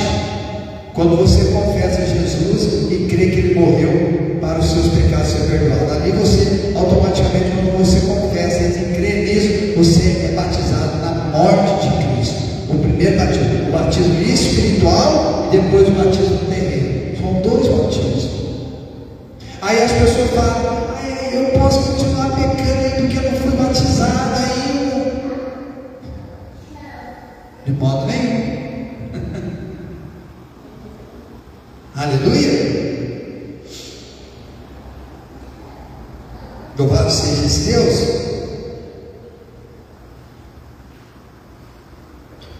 quando você confessa Jesus e crê que ele morreu para os seus pecados ser perdoados. Ali você, automaticamente, quando você confessa e crê nisso, você é batizado na morte de Cristo. O primeiro batismo, o batismo espiritual, e depois o batismo terreno. São dois batismos. Aí as pessoas falam: eu posso continuar pecando aí porque eu não fui batizado ainda. De modo nenhum. Aleluia. Louvado seja esse Deus.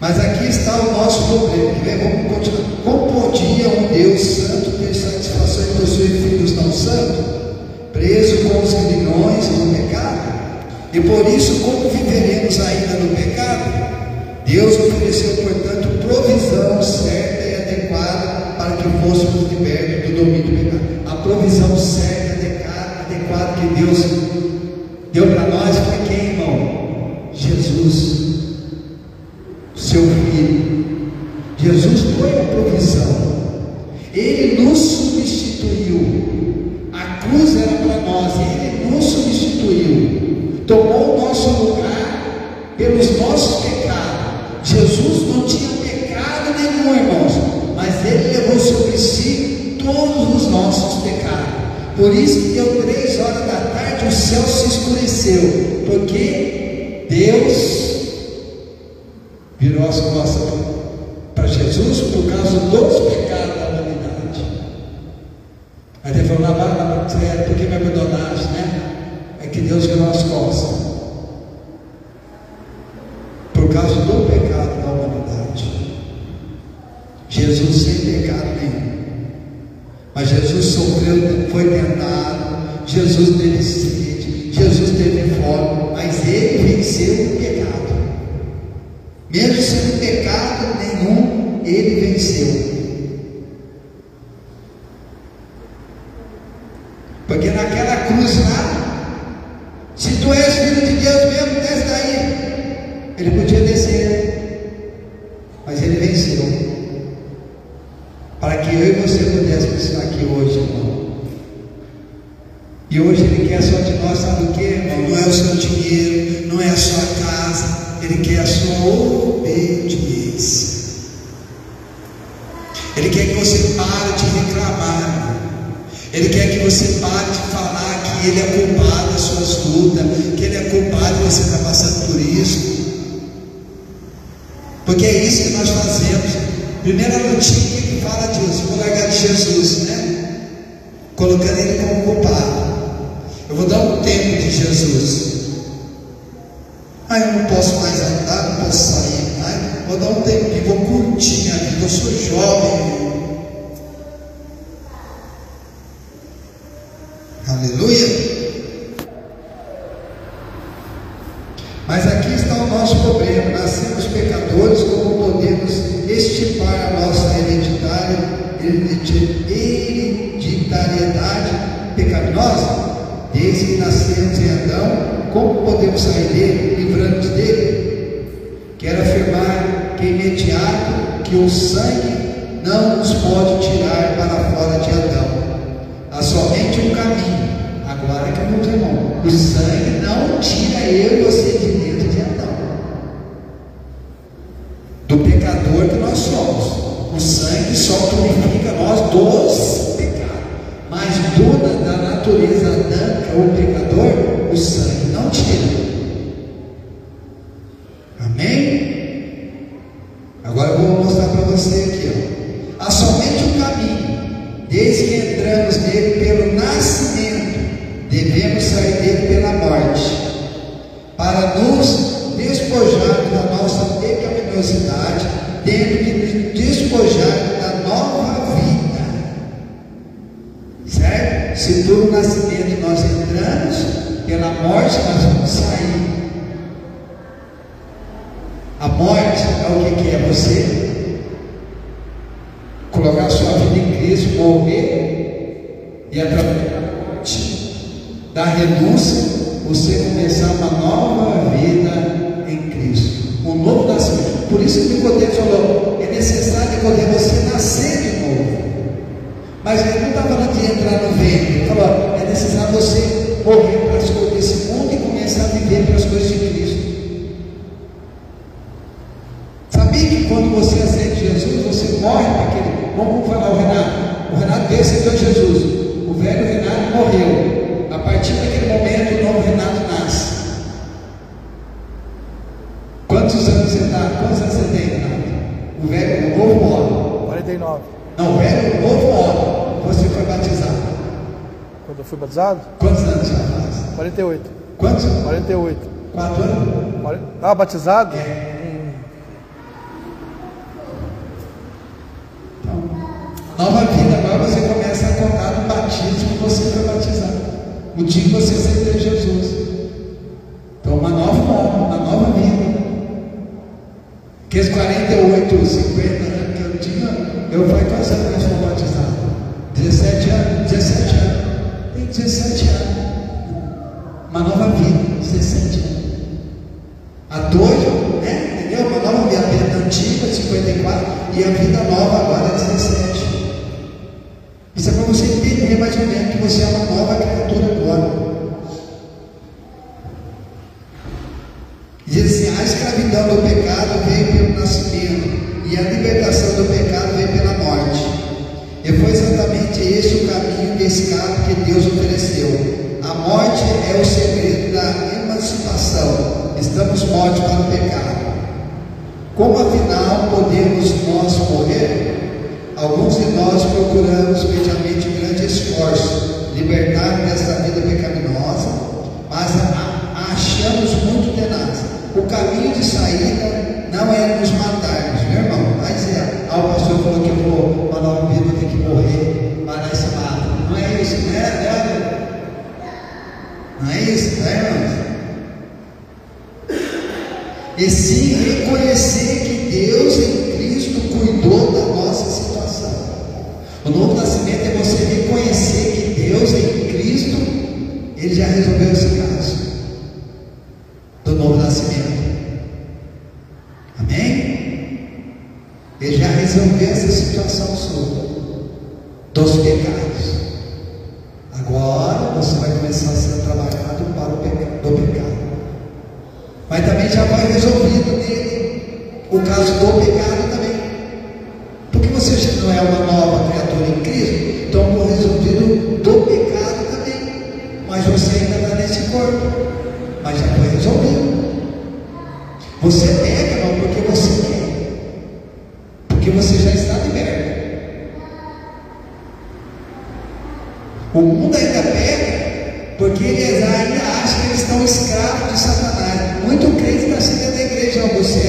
Mas aqui está o nosso problema. Vamos continuar. Como podia um Deus santo ter satisfação em possuir filhos não santos, preso com os grilhões do pecado? E por isso, como viveremos ainda no pecado? Deus ofereceu, portanto, provisão certa e adequada para que fôssemos libertos do domínio do pecado. A provisão certa e adequada que Deus deu para nós foi quem, irmão? Jesus, seu Filho. Jesus foi a provisão. Ele nos substituiu. A cruz era para nós, ele nos substituiu, tomou o nosso lugar pelos nossos pecados. Jesus não tinha pecado nenhum, irmãos, mas ele levou sobre si todos os nossos pecados. Por isso que deu 3 horas da tarde, o céu se escureceu, porque Deus virou as costas para Jesus por causa dos pecados da humanidade. Aí ele falou: lá, por que me abandonaste, né? É que Deus virou as costas por causa do pecado da humanidade. Jesus sem pecado nenhum, mas Jesus sofreu, foi tentado, Jesus teve sede, Jesus teve fome, mas ele venceu o pecado. Mesmo sem pecado nenhum, ele venceu. Porque naquela cruz lá, se tu és filho de Deus mesmo, desce daí. Ele podia descer, mas ele venceu, para que eu e você pudéssemos estar aqui hoje, irmão. E hoje ele quer só de nós, sabe o que, irmão? Não é o seu dinheiro, não é a sua casa, ele quer a sua obediência. Ele quer que você pare de reclamar, irmão. Ele quer que você pare de falar que ele é culpado das suas lutas, que ele é culpado de você estar passando por isso. Porque é isso que nós fazemos. Primeira lutinha que fala disso, vou largar de Jesus, né? Colocando ele como culpado. Eu vou dar um tempo de Jesus. Eu não posso mais andar, não posso sair mais. Vou dar um tempo, vou curtir a vida, eu sou jovem. Aleluia. Mas aqui está o nosso problema. Nascemos pecadores, como podemos extirpar a nossa hereditariedade pecaminosa? Desde que nascemos em Adão, como podemos sair dele, livrando-nos dele? Quero afirmar que é imediato que o sangue não nos pode tirar para fora de Adão. Há somente um caminho. Agora que eu vou dizer, irmão, o sangue não tira eu e você de dentro de Adão, do pecador que nós somos. O sangue só purifica nós dos pecados, mas da natureza adâmica, o pecador, o sangue não tira. Amém? Agora eu vou mostrar para você aqui, ó. Há somente um caminho. Desde que entramos nele pelo nascimento, devemos sair dele pela morte, para nos despojar da nossa pecaminosidade, tendo que nos despojar da nova vida. Certo? Se pelo nascimento nós entramos, pela morte nós vamos sair. A morte é o que é você colocar sua vida em Cristo, morrer, e através da morte, da renúncia, você começar uma nova vida em Cristo, um novo nascimento. Por isso que Nicodemo falou: é necessário, Nicodemo, você nascer de novo. Mas ele não está falando de entrar no ventre, ele falou: é necessário você morrer para as coisas desse mundo e começar a viver para as coisas de Cristo. Sabia que quando você aceita Jesus, você morre para aquele. Vamos falar o Renato. O Renato veio, aceitou Jesus. O velho Renato morreu. A partir daquele momento, o novo Renato nasce. Quantos anos você está? Quantos anos você tem, Renato? O velho, o novo morre. 49. Não, o velho, o novo morre. Você foi batizado. Quando eu fui batizado? Quantos anos já faz? 48. Quantos? 48. 4 anos? Ah, batizado? É. Nova vida, agora você começa a contar no batismo que você foi batizado, o dia que você aceitou Jesus. Então, uma nova vida. Aqueles 48, 50 anos que eu tinha, eu falei: quantos anos eu fui batizado? 17 anos. 17 anos. Tem 17 anos. Uma nova vida, 17 anos. A dois, né? Entendeu? Uma nova vida, a vida antiga, 54, e a vida nova agora é 17. Isso é para você entender mais ou menos que você é uma nova criatura agora. Diz assim: a escravidão do pecado veio pelo nascimento, e a libertação do pecado veio pela morte. E foi exatamente esse o caminho de escape que Deus ofereceu. A morte é o segredo da emancipação. Estamos mortos para o pecado. Como afinal podemos nós morrer? Alguns de nós procuramos mediamente grande esforço, libertar desta vida pecaminosa, mas a achamos muito tenaz. O caminho de saída não é nos matarmos, meu irmão. Mas o pastor falou que eu vou para a nova vida, tem que morrer, vai lá e se mata. Não é isso, né? Não é isso, né, irmãos? E sim reconhecer que Deus em Cristo cuidou da nossa situação. O novo nascimento é você reconhecer que Deus em Cristo, Ele já resolveu esse caso do novo nascimento. Amém? Ele já resolveu essa situação sua dos pecados. Agora você vai começar a ser trabalhado para o pecado, do pecado. Mas também já vai resolvido nele o caso do pecado também. Porque você já não é uma nova criatura em Cristo, então foi resolvido do pecado também. Mas você ainda está nesse corpo, mas já foi resolvido. Você pega, não porque você quer, porque você já está O mundo ainda pega, porque eles ainda acham que eles estão escravos de Satanás. Muito crente está assim dentro da igreja, Augusto.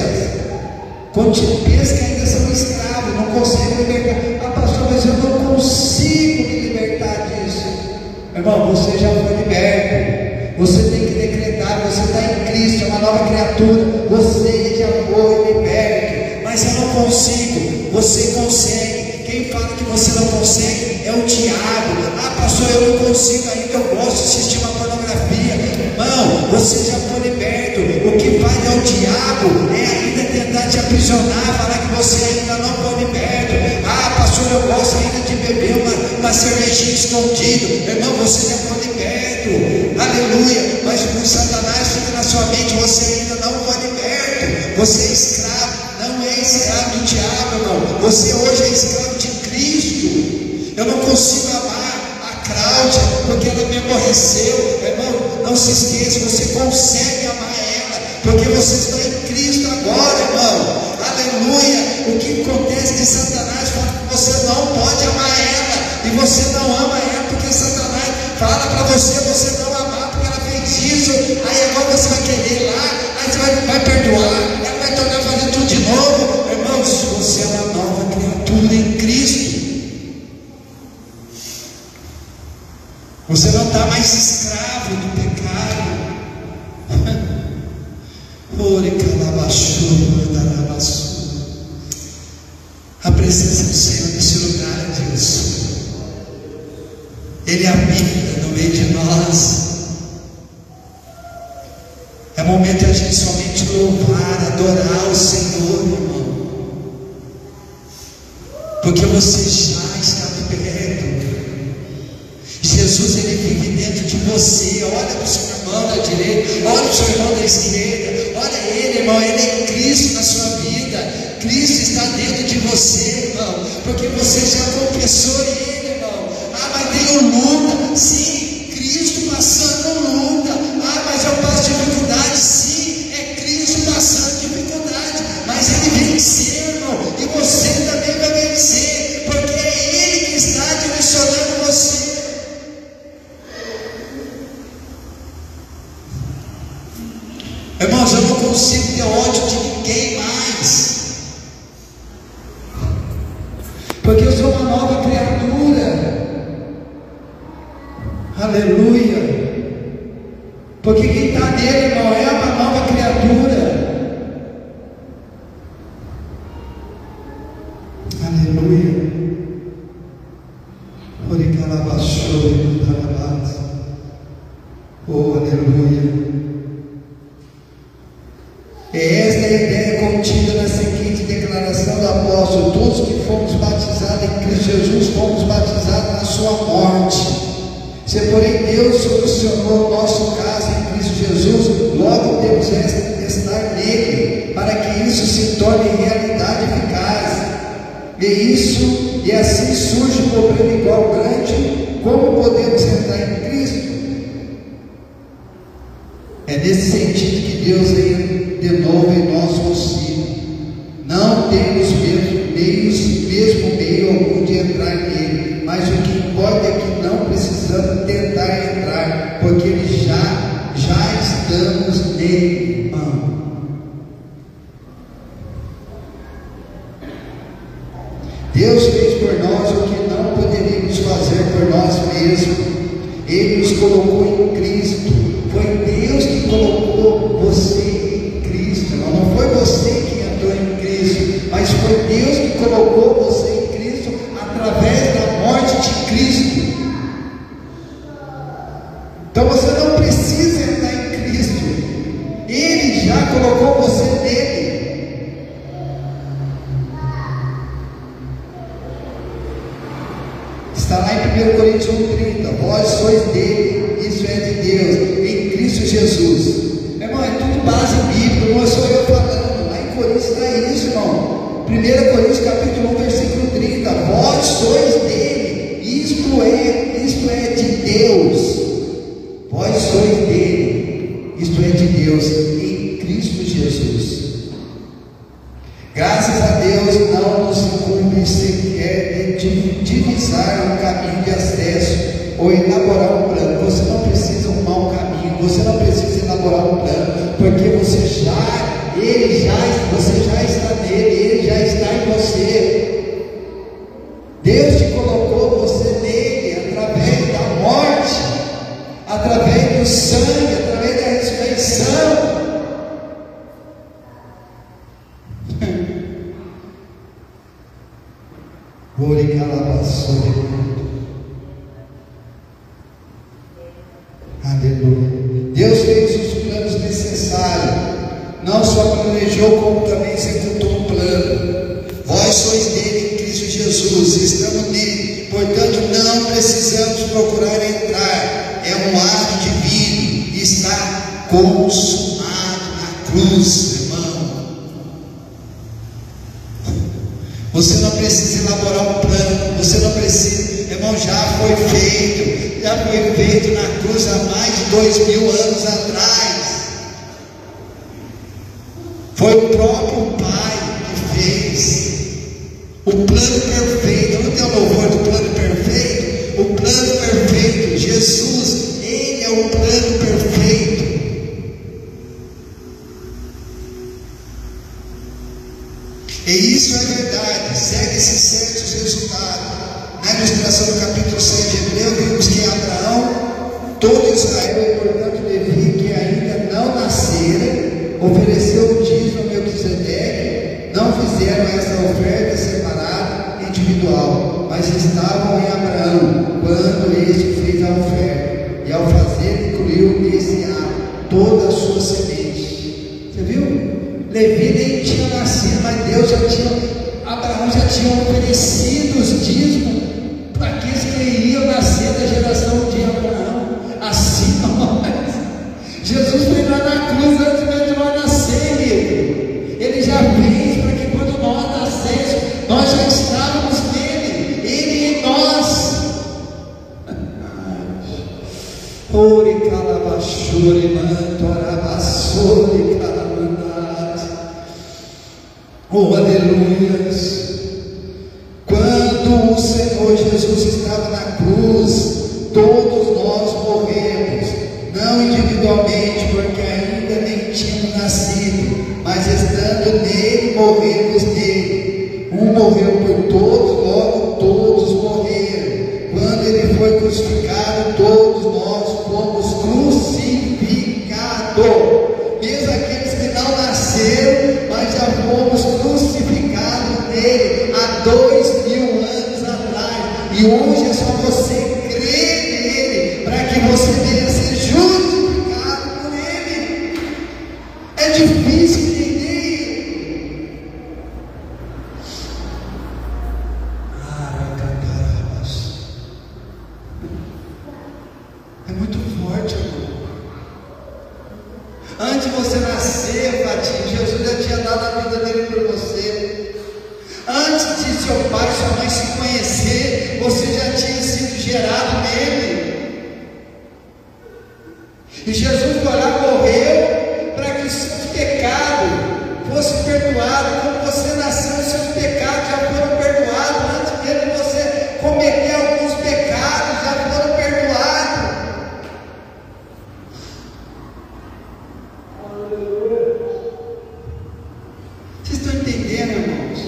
Quando pensa que ainda são escravos, não conseguem libertar. Ah, pastor, mas eu não consigo me libertar disso. Irmão, você já foi liberto. Você tem que decretar, você está em Cristo, é uma nova criatura. Você já foi liberto. Mas eu não consigo. Você consegue. Quem fala que você não consegue é o diabo. Ah, pastor, eu não consigo ainda, eu gosto de assistir uma pornografia. Irmão, você já foi liberto. O que faz é o diabo, é ainda tentar te aprisionar, falar que você ainda não foi liberto. Ah, pastor, eu gosto ainda de beber uma cervejinha escondido. Irmão, você já foi liberto. Aleluia. Mas o Satanás fica na sua mente, você ainda não foi liberto. Você é escravo. Não é escravo do diabo, irmão. Você hoje é escravo de Cristo. Eu não consigo amar a Cláudia porque ela me aborreceu. Irmão, não se esqueça, você consegue amar ela porque você está em Cristo agora, irmão. Aleluia. O que acontece é que Satanás fala que você não pode amar ela, e você não ama ela porque Satanás fala para você não amar porque ela fez isso. Aí agora você vai querer ir lá, aí você vai perdoar, ela vai tornar a fazer tudo de novo. Irmãos, você é uma nova criatura em Cristo. Você não está mais escravo do pecado. A presença do Senhor nesse lugar, Deus. Ele habita no meio de nós. É momento de a gente somente louvar, adorar o Senhor, irmão. Porque você já está liberto. Jesus, Ele vive dentro de você. Olha para o seu irmão da direita, olha para o seu irmão da esquerda. Olha ele, irmão, ele é Cristo na sua vida. Cristo está dentro de você, irmão. Porque você já confessou Ele, irmão. Ah, mas tenho luta. Sim, Cristo passando luta. Ah, mas eu passo dificuldade. Sim, é Cristo passando dificuldade. Mas Ele venceu, irmão. E você também vai vencer. Porque é Ele que está direcionando você. Irmãos, eu não consigo ter ódio de ninguém mais, porque eu sou uma nova criatura. Aleluia. Porque quem está nele, irmão, é uma nova criatura. Aleluia. Oh, aleluia. Esta é a ideia contida na seguinte declaração do apóstolo: todos que fomos batizados em Cristo Jesus, fomos batizados na sua morte. Se porém Deus solucionou o nosso caso em Cristo Jesus, logo temos de estar nele, para que isso se torne realidade eficaz. E assim surge um problema igual grande: como podemos entrar em Cristo? É nesse sentido que Deus vem de novo em nosso auxílio. Não temos mesmo meio algum de entrar nele, mas o que importa é que não precisamos tentar entrar, porque ele já estamos nele, irmão. Deus fez por nós o que não poderíamos fazer por nós mesmos. Ele nos colocou em Cristo. Foi Deus que colocou você em Cristo, irmão. Não foi você que entrou em Cristo, mas foi Deus que colocou você em Cristo através da morte de Cristo. Então você não precisa entrar em Cristo, Ele já colocou você nele. Está lá em 1 Coríntios 1,30: vós sois dele, isso é de Deus, em Cristo Jesus. Irmão, é tudo base bíblica, não sou eu falando. Lá em Coríntios está isso, irmão. 1 Coríntios capítulo 1, versículo 30: vós sois dele, isto é de Deus. Vós sois dele, isto é de Deus, em Cristo Jesus. Graças a Deus não nos incumbe sequer de divisar o caminho de acesso ou elaborar um plano, você não precisa arrumar um caminho, você não precisa elaborar um plano, porque você já está nele, ele já está em você. Deus te colocou você nele, através da morte, através do sangue, através da ressurreição. Aleluia. Deus fez os planos necessários, não só planejou, como também executou um plano. Vós sois dele em Cristo Jesus, estamos nele, portanto não precisamos procurar entrar. É um ato divino, está consumado na cruz, irmão. Você não precisa elaborar um plano, você não precisa, irmão, já foi feito na cruz há mais de 2000 anos atrás. Foi o próprio Pai que fez o plano perfeito. Não tem o louvor do plano perfeito? O plano perfeito, Jesus, Ele é o plano perfeito. E isso é verdade, segue-se certos resultados. Na ilustração do capítulo 7 de Hebreu, vimos que Abraão, todo Israel, e portanto Levi, que ainda não nascera, ofereceu o dízimo a Melquisedeque. Não fizeram essa oferta separada, individual, mas estavam em Abraão quando este fez a oferta, e ao fazer incluiu nesse ato toda a sua semente. Você viu? Levi nem tinha nascido, mas Abraão já tinha oferecido os dízimos para aqueles que iriam nascer da geração de Abraão. Assim nós, Jesus foi lá na cruz antes mesmo de nós nascermos. Ele já fez para que quando nós nascêssemos, nós já estávamos nele, ele em nós. Ore calabachore manto arabassore calamandade. Oh, aleluias. Quando o Senhor Jesus estava na cruz, todos nós morremos, não individualmente, porque ainda nem tínhamos nascido, mas estando nele, morremos nele. Um morreu por todos, logo todos morreram. Quando ele foi crucificado, todos nós fomos crucificados. Mesmo aqueles que não nasceram, mas já fomos crucificados nele há 2000 anos atrás. E hoje é só você crer nele, para que você venha ser justificado por ele. É difícil entender. É muito forte, irmão. Antes de você nascer, Fatinho, Jesus já tinha dado a vida dele por você. Antes de seu pai e sua mãe se conhecer, você já tinha sido gerado nele. E Jesus foi lá, morreu para que os seus pecados fossem perdoados. Quando você nasceu, os seus pecados já foram perdoados. Antes mesmo de você cometer alguns pecados, já foram perdoados. Vocês estão entendendo, irmãos?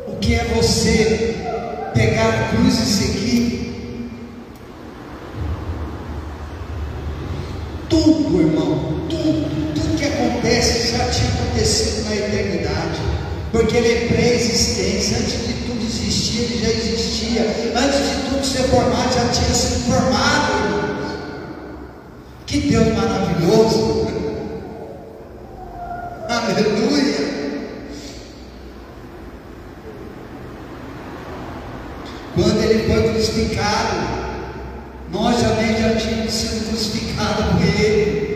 O que é você pegar a cruz e seguir? Tudo, irmão, tudo que acontece já tinha acontecido na eternidade, porque ele é pré-existência. Antes de tudo existir, ele já existia. Antes de tudo ser formado, já tinha sido formado, irmãos. Que Deus maravilhoso! Aleluia! Quando ele foi crucificado, nós também já tínhamos sido crucificados por ele.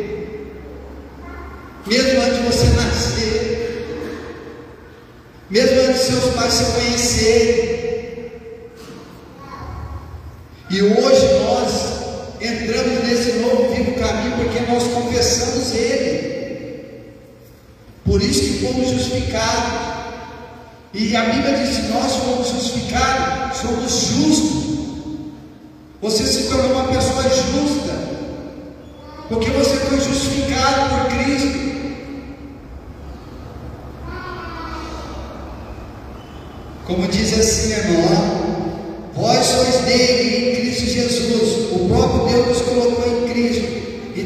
Mesmo antes de você nascer, mesmo antes de seus pais se conhecerem. E hoje nós entramos nesse novo vivo caminho porque nós confessamos ele. Por isso que fomos justificados. E a Bíblia diz que nós fomos justificados, somos justos. Ou Como diz assim, irmão, vós sois dele em Cristo Jesus, o próprio Deus nos colocou em Cristo, e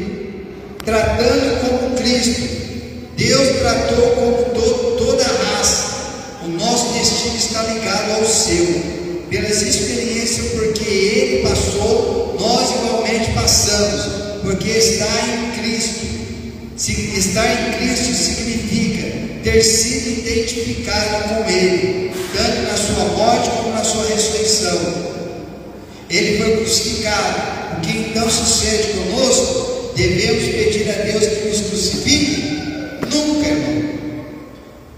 tratando como Cristo, Deus tratou como toda a raça. O nosso destino está ligado ao seu. Pelas experiências porque ele passou, nós igualmente passamos, porque estar em Cristo significa ter sido identificado com ele, tanto na sua morte como na sua ressurreição. Ele foi crucificado. O que então sucede conosco? Devemos pedir a Deus que nos crucifique? Nunca, irmão.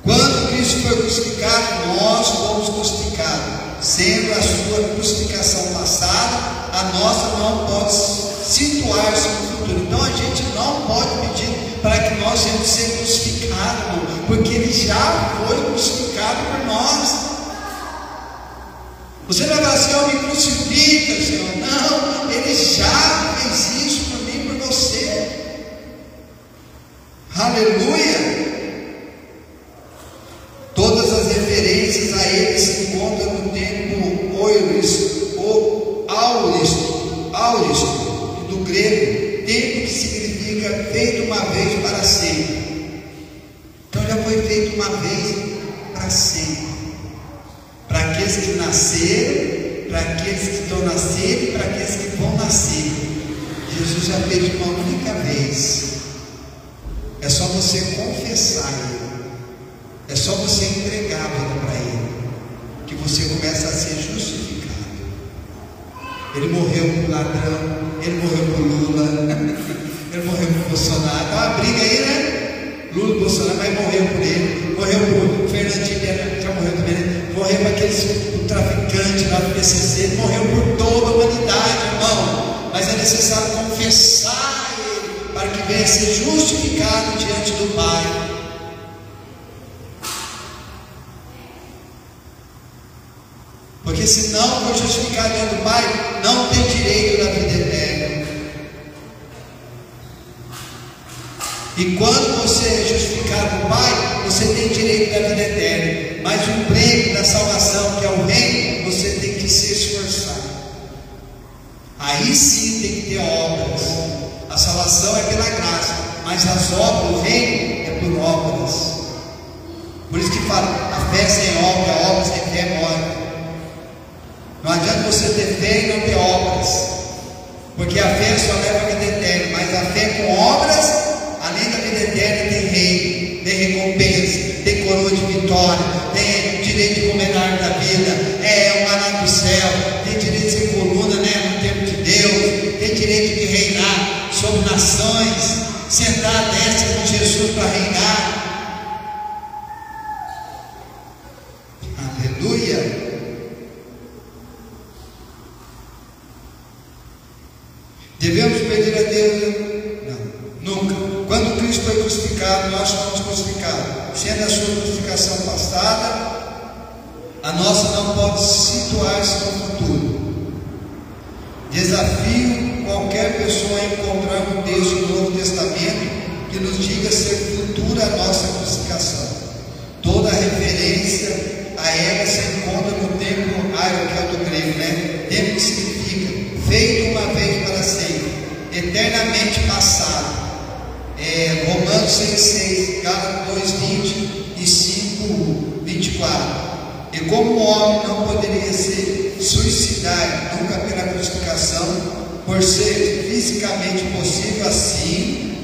Quando Cristo foi crucificado, nós fomos crucificados. Sendo a sua crucificação passada, a nossa não pode situar-se no futuro. Então a gente não pode pedir para que nós venhamos ser crucificados, irmão, porque ele já foi crucificado por nós. Você vai falar assim: me crucifica, Senhor. Não, ele já fez isso por mim e por você. Aleluia. Todas as referências a ele se encontram no tempo áurico, do grego, tempo que significa feito uma vez para sempre. Então já foi feito uma vez para sempre. Para aqueles que nasceram, para aqueles que estão nascendo e para aqueles que vão nascer. Jesus já fez uma única vez. É só você confessar Ele. É só você entregar a vida para Ele, que você começa a ser justificado. Ele morreu por ladrão, ele morreu por Lula, ele morreu por Bolsonaro. Então a briga aí, né? Lula e Bolsonaro, mas morreu por ele, morreu por Fernandinho, já morreu também, né? Morreu por aqueles traficantes lá do PCC, ele morreu por toda a humanidade, irmão. Mas é necessário confessar Ele, para que venha ser justificado diante do Pai. Porque se não for justificado diante do Pai, não tem direito da vida eterna. E quando você é justificado do Pai, você tem direito da vida eterna. Mas o prêmio da salvação, que é o reino, você tem que se esforçar. Aí sim tem que ter obras. A salvação é pela graça, mas as obras, o reino é por obras. Por isso que fala, a fé sem obra, obras sem fé morre. Não adianta você ter fé e não ter obras, porque a fé só leva a vida eterna, mas a fé com obras, além da vida eterna, tem reino, tem recompensa, tem coroa de vitória, tem direito de comer a árvore da vida, é o maná do céu, tem direito de ser coluna, né, no tempo de Deus, tem direito de reinar sobre nações, sentar à destra com Jesus para reinar. Aleluia. Devemos pedir a Deus? Não, nunca. Quando Cristo foi crucificado, nós fomos crucificados. Sendo a sua crucificação passada, a nossa não pode situar-se no futuro. Desafio qualquer pessoa a encontrar um texto do Novo Testamento que nos diga ser futura a nossa crucificação. Toda referência a ela se encontra no termo airo, que é o do grego, né? Termo que significa feito uma vez para sempre, eternamente passado. Romanos 6,6, Gálatas 2,20 e 5,24. E como o homem não poderia se suicidar nunca pela crucificação, por ser fisicamente possível, assim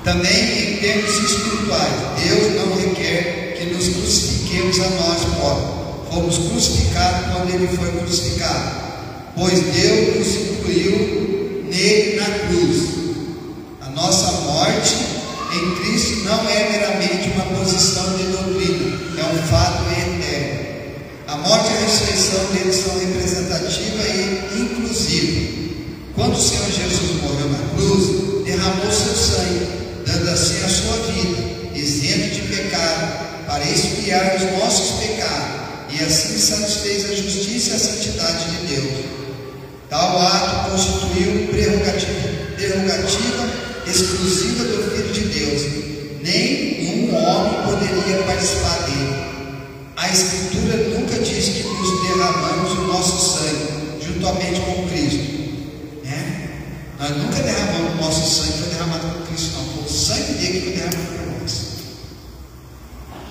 também em termos espirituais, Deus não requer que nos crucifiquemos a nós próprios. Fomos crucificados quando Ele foi crucificado, pois Deus nos incluiu nele na cruz. A nossa morte em Cristo não é meramente uma posição de doutrina, é um fato eterno. A morte e a ressurreição dele são representativas e inclusivas. Quando o Senhor Jesus morreu na cruz, derramou seu sangue, dando assim a sua vida, isento de pecado, para expiar os nossos pecados, e assim satisfez a justiça e a santidade de Deus. Tal ato constituiu prerrogativa exclusiva do Filho de Deus. Nenhum homem poderia participar dele. A Escritura nunca diz que nos derramamos o nosso sangue juntamente com Cristo, né? Nós nunca derramamos o nosso sangue, foi derramado por Cristo, não. Foi o sangue dele que foi derramado por nós.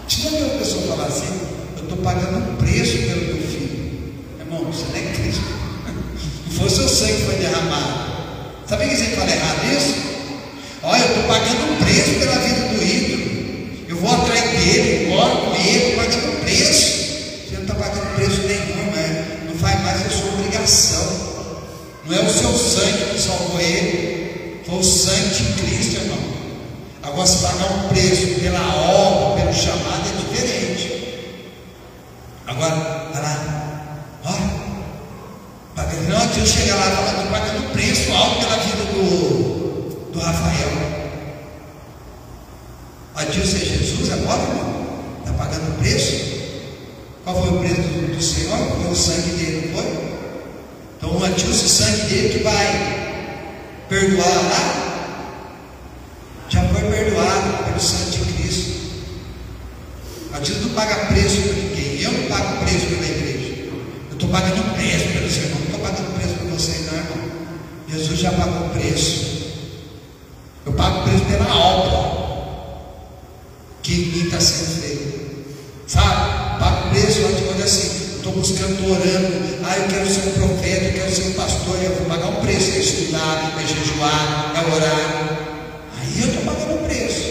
Se não tem uma pessoa falar assim, eu estou pagando um preço pelo meu filho. Irmão, você não é Cristo. Não foi o seu sangue que foi derramado. Sabe que você fala errado isso? Olha, eu estou pagando um preço pela vida do ídolo. Eu vou atrás dele, eu oro com ele, estou pagando um preço. Você não está pagando preço nenhum, né? Não faz mais a sua obrigação. Não é o seu sangue que salvou ele, foi o sangue de Cristo, irmão. Agora, se pagar um preço pela obra, pelo chamado, é diferente. Agora, vai lá, olha. Não adianta chegar lá e falar, estou pagando um preço alto pela vida do Rafael. Adilson é Jesus agora, irmão? Está pagando um preço? Qual foi o preço do Senhor? Foi o sangue dele, não foi? Então o Adilson, o sangue dele que vai perdoar lá, já foi perdoado pelo sangue de Cristo. Adilson não paga preço por ninguém. Eu não pago preço pela igreja. Eu estou pagando um preço pelo Senhor. Não estou pagando preço por vocês, não, irmão. Jesus já pagou o preço. Eu pago o preço pela obra que em mim está sendo feito, sabe? Pago o preço, olha assim, estou buscando, estou orando, eu quero ser um profeta, eu quero ser um pastor, eu vou pagar um preço, é estudar, é jejuar, é orar, aí eu estou pagando um preço.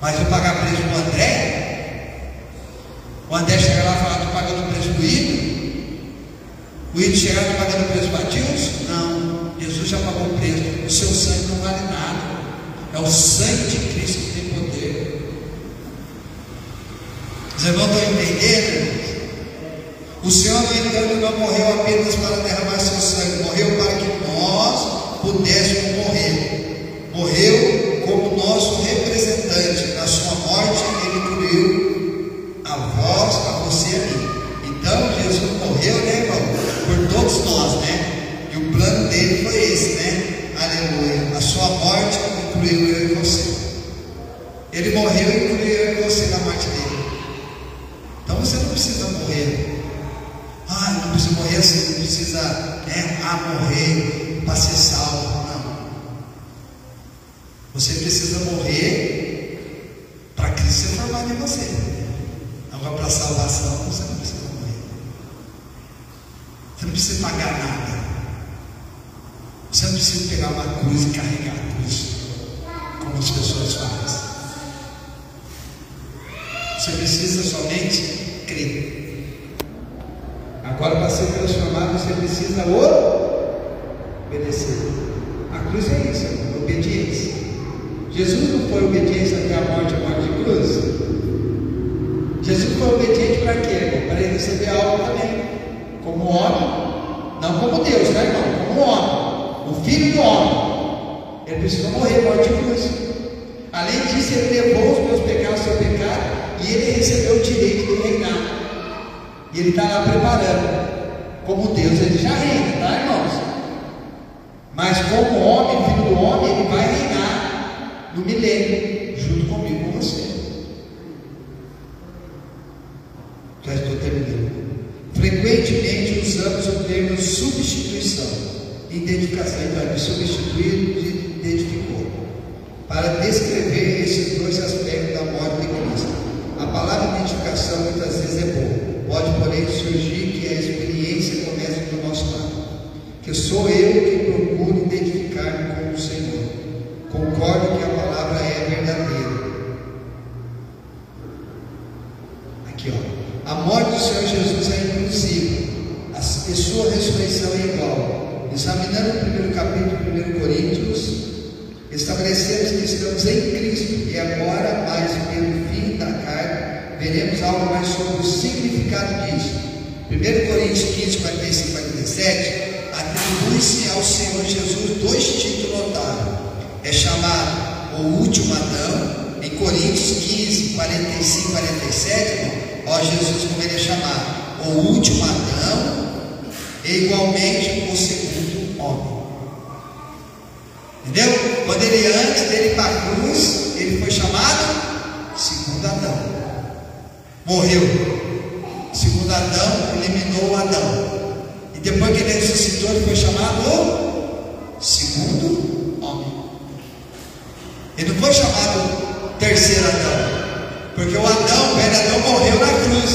Mas eu pagar preço para o André chegar lá e falar, estou pagando preço para o ídolo chegar e estou pagando preço para Deus? Não, Jesus já pagou o preço, o seu sangue não vale nada, é o sangue de Cristo que tem poder. Os irmãos estão entendendo? O Senhor, no entanto, não morreu apenas para derramar seu sangue, morreu para que nós pudéssemos morrer. Morreu como nosso representante. Na sua morte, ele incluiu a vós, a você e a mim. Então, Jesus morreu, né, irmão? Por todos nós, né? E o plano dele foi esse, né? Aleluia. A sua morte incluiu eu e você. Ele morreu e incluiu eu e você na morte dele. Então você não precisa morrer. Não precisa morrer assim, não precisa, né? Morrer para ser salvo. Não. Você precisa morrer para Cristo ser formado em você. Agora, para salvação, você não precisa morrer. Você não precisa pagar nada. Você não precisa pegar uma cruz e carregar a cruz, como as pessoas fazem. Você precisa somente crer. Agora, para ser transformado, você precisa obedecer. A cruz é isso, obediência. Jesus não foi obediente até a morte de cruz. Jesus foi obediente para quê? Para ele receber algo também, como homem, não como Deus, né, irmão? Como homem, o filho do homem. Ele precisou morrer morte de cruz. Além disso, ele levou os meus pecados, o seu pecado, e ele recebeu o direito de reinar. E ele está lá preparando. Como Deus, ele já reina, tá, irmãos? Mas como homem, filho do homem, ele vai reinar no milênio, junto comigo, com você. Já estou terminando. Frequentemente usamos o termo substituição, identificação, então, de substituir, de identificou, para descrever esses dois aspectos da morte de Cristo. A palavra identificação muitas vezes é boa. Pode, porém, surgir que a experiência comece do nosso lado, que sou eu que procuro identificar-me com o Senhor. Concordo que a palavra é verdadeira. Aqui, ó. A morte do Senhor Jesus é inclusiva, e sua ressurreição é igual. Examinando o primeiro capítulo de 1 Coríntios, estabelecemos que estamos em Cristo, e agora, mais pelo fim da carne, veremos algo mais sobre o significado disso. 1 Coríntios 15, 45 e 47 atribui-se ao Senhor Jesus dois títulos notáveis. É chamado o último Adão, em Coríntios 15, 45 e 47, irmão, ó Jesus como ele é chamado, o último Adão, e igualmente o segundo homem. Entendeu? Quando ele, antes dele ir para a cruz, ele foi chamado segundo Adão. morreu. O segundo Adão eliminou o Adão. E depois que ele ressuscitou, ele foi chamado o segundo homem. Ele não foi chamado terceiro Adão, porque o Adão, o velho Adão, morreu na cruz.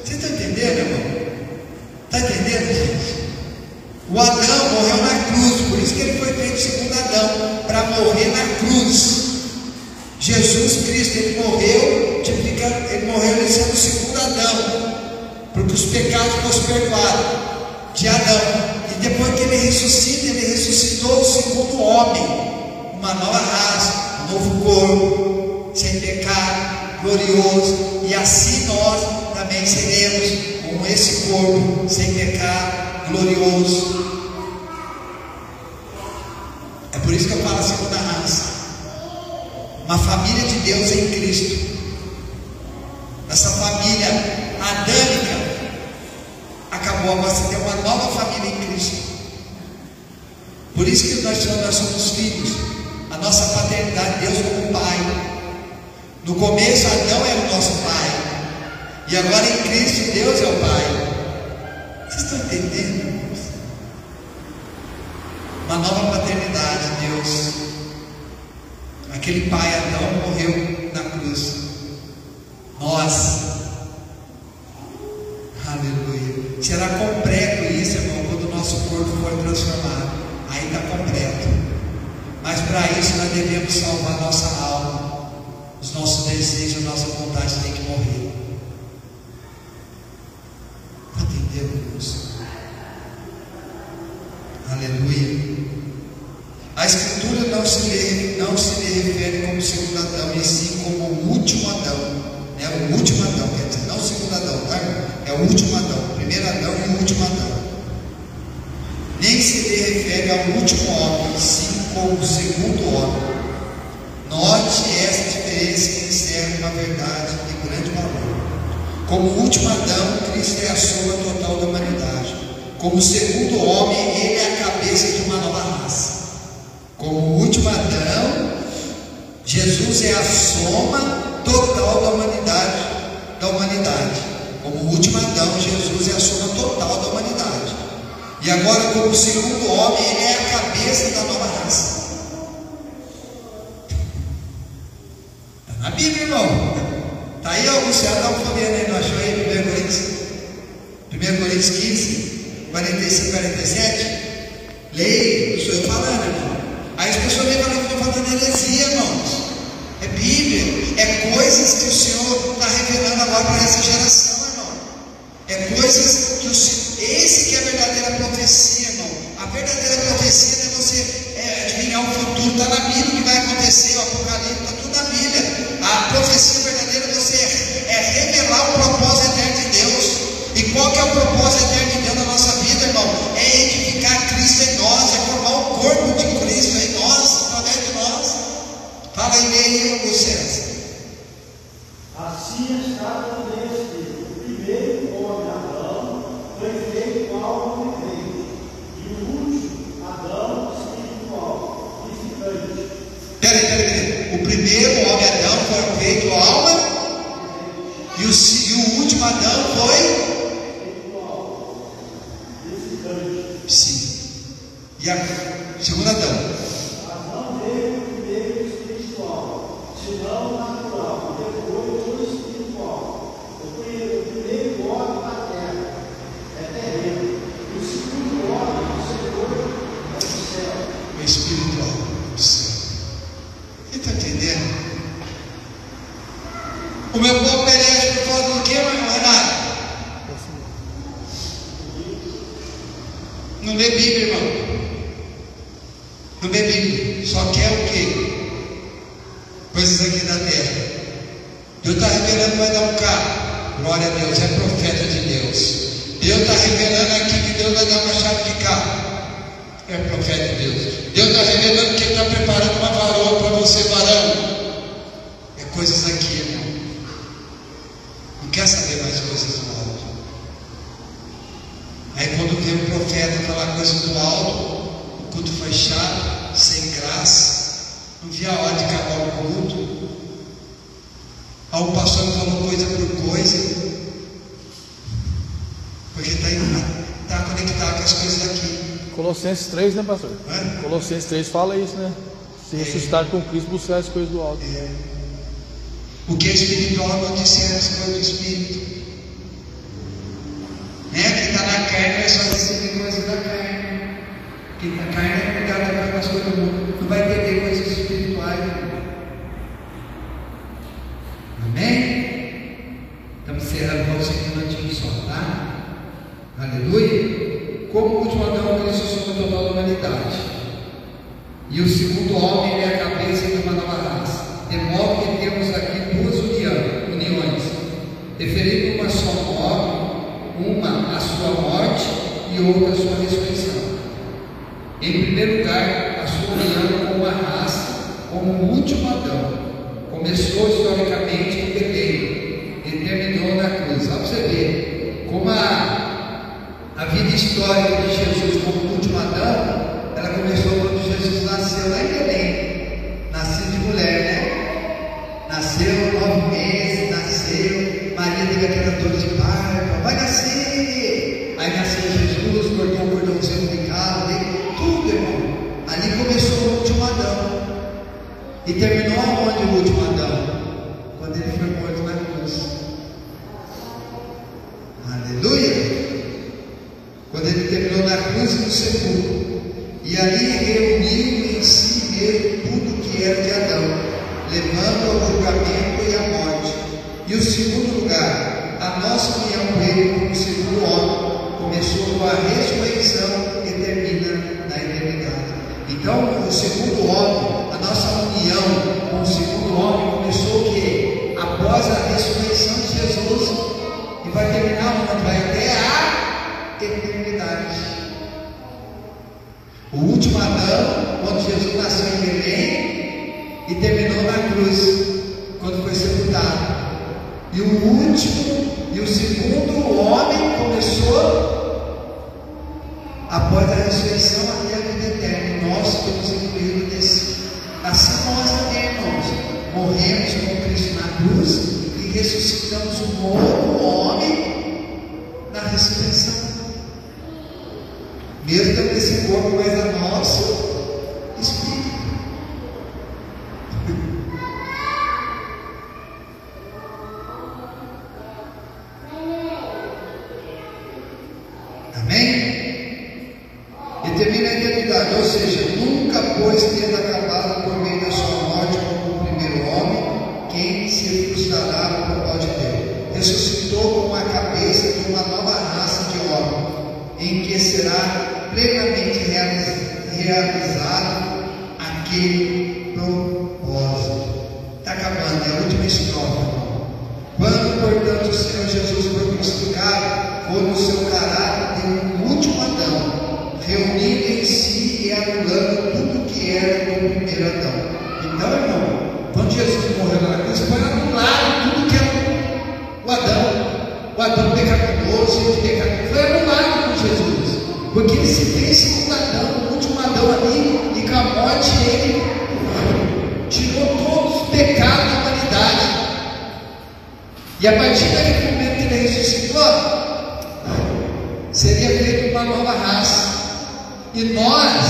Vocês estão entendendo, irmão? Está entendendo, gente? O Adão morreu na cruz, por isso que ele foi feito segundo Adão, para morrer na cruz. Jesus Cristo, ele morreu ele sendo o segundo Adão, porque os pecados fossem perdoados de Adão. E depois que ele ressuscita, ele ressuscitou o segundo homem, uma nova raça, um novo corpo, sem pecado, glorioso. E assim nós também seremos com esse corpo sem pecado, glorioso. É por isso que eu falo a segunda raça, uma família de Deus em Cristo. Essa família adâmica acabou, agora você tem uma nova família em Cristo. Por isso que nós somos filhos. A nossa paternidade, Deus como Pai. No começo Adão era o nosso pai, e agora em Cristo Deus é o Pai. Vocês estão entendendo, irmãos? Uma nova paternidade, Deus. Aquele pai Adão morreu na cruz. Nós, aleluia, será completo isso, irmão, quando o nosso corpo for transformado. Aí está completo. Mas para isso nós devemos salvar nossa alma. Os nossos desejos, a nossa vontade tem que morrer. Está entendendo isso? Aleluia. A Escritura não se lhe refere como segundo Adão, e sim como o último Adão. É o último Adão, quer dizer, não o segundo Adão, tá? É o último Adão, o primeiro Adão e o último Adão. Nem se lhe refere ao último homem, e sim como o segundo homem. Note essa diferença que encerra uma verdade de grande valor. Como o último Adão, Cristo é a soma total da humanidade. Como o segundo homem, ele é a cabeça de uma nova raça. Como o último Adão, Jesus é a soma total da humanidade. Como o último Adão, Jesus é a soma total da humanidade. E agora, como o segundo homem, ele é a cabeça da nova raça. Está na Bíblia, irmão. Está aí, alguns céus estão podendo aí, não achou aí? 1 Coríntios 15, 45, 47. Leia, não sou eu falando, irmão. Aí as pessoas vêm falando que eu estou falando heresia, irmãos. É Bíblia, é coisas que o Senhor está revelando agora para essa geração, irmão. É coisas que esse que é a verdadeira profecia, irmão. A verdadeira profecia não é você adivinhar o futuro, está na Bíblia o que vai acontecer, o Apocalipse, está tudo na Bíblia. A profecia verdadeira é revelar o propósito eterno de Deus. E qual que é o propósito eterno de Deus na nossa vida, irmão? É edificar Cristo em nós, é formar o corpo de Cristo em nós, através de nós. Fala aí meio, César. Assim está também escrito: o primeiro homem Adão foi feito algo perfeito, e o último Adão espiritual, vivificante. Peraí. O primeiro homem Adão foi feito alma, e o último Adão foi sim. E a segunda Adão? Adão veio primeiro espiritual, senão natural, depois o espiritual. O primeiro homem da terra é terreno, e o segundo homem do Senhor é do céu. O espiritual do céu. Você está entendendo? O meu povo perece por causa do que, meu irmão Renato? Não lê Bíblia, irmão. Não lê Bíblia. Só quer o quê? Coisas aqui da terra. Deus está revelando que vai dar um carro. Glória a Deus, é profeta de Deus. Deus está revelando aqui que Deus vai dar uma chave de carro. É profeta de Deus. Deus está revelando que Ele está preparando uma varoa para você, varão. É coisas aqui, irmão. Não quer saber mais coisas do alto. Aí quando veio o profeta falar coisas do alto, o culto foi chato, sem graça, não via a hora de acabar o culto. Ah, o pastor não falou coisa por coisa, porque está conectado com as coisas aqui. Colossenses 3, né, pastor? Hã? Colossenses 3 fala isso, né? Se ressuscitar com Cristo, buscar as coisas do alto. O que é espiritual não discerne as coisas do espírito. Quem está na carne vai só receber coisas da carne. Quem está na carne é ligado com as coisas do mundo. Não vai entender coisas espirituais. Amém? Estamos encerrando para vocês um minutinho só, tá? Aleluia. Como o último Adão, Cristo sobre toda a humanidade. E o segundo homem, ele é a cabeça de uma nova raça. De modo que temos aqui duas uniões, referindo uma só morte, uma a sua morte e outra a sua ressurreição. Em primeiro lugar, a sua união com uma raça, como o último Adão, começou historicamente em Belém e terminou na cruz. Olha para você ver como a vida histórica de Jesus como o último Adão, ela começou quando Jesus nasceu lá em Belém, nascido de mulher, né? Nasceu 9 meses, nasceu, Maria teve aquela dor de parto, vai nascer, aí nasceu Jesus, cortou o cordãozinho umbilical, tudo, irmão. Ali começou o último Adão, e terminou aonde o último Adão? Quando ele foi morto na cruz. Aleluia! Quando ele terminou na cruz e no sepulcro, e ali reuniu em si mesmo tudo que era de Adão, levando ao julgamento e à morte. E o segundo lugar, a nossa união com ele como segundo homem, começou com a ressurreição e termina na eternidade. Então, o segundo homem, a nossa união com o segundo homem começou o quê? Após a ressurreição de Jesus, e vai terminar onde? Vai até a eternidade. O último Adão, quando Jesus nasceu em Belém, e terminou na cruz, quando foi sepultado. E o último e o segundo homem começou após a ressurreição até a vida eterna. Nós estamos incluídos nesse. Assim nós também, irmãos, morremos com Cristo na cruz e ressuscitamos um novo homem na ressurreição. Mesmo tendo esse corpo, mas a nossa espírito. Amém? E termina a eternidade, ou seja, nunca, pois, tendo acabado por meio da sua morte como o primeiro homem, quem se frustrará no propósito de Deus. Ressuscitou como a cabeça de uma nova raça de homem, em que será plenamente realizado aquele propósito. Está acabando, é a última estrofe. Quando, portanto, o Senhor Jesus foi crucificado, foi no seu caráter de um último Adão, reunindo em si e anulando tudo que era do primeiro Adão. Então, irmão, quando Jesus morreu na cruz, foi anulado tudo que era o Adão pecaminoso, foi anulado por Jesus, porque ele se fez segundo Adão, o último Adão ali, e com a morte ele tirou todos os pecados da humanidade. E a partir daquele momento que ele ressuscitou, seria feita uma nova raça, e nós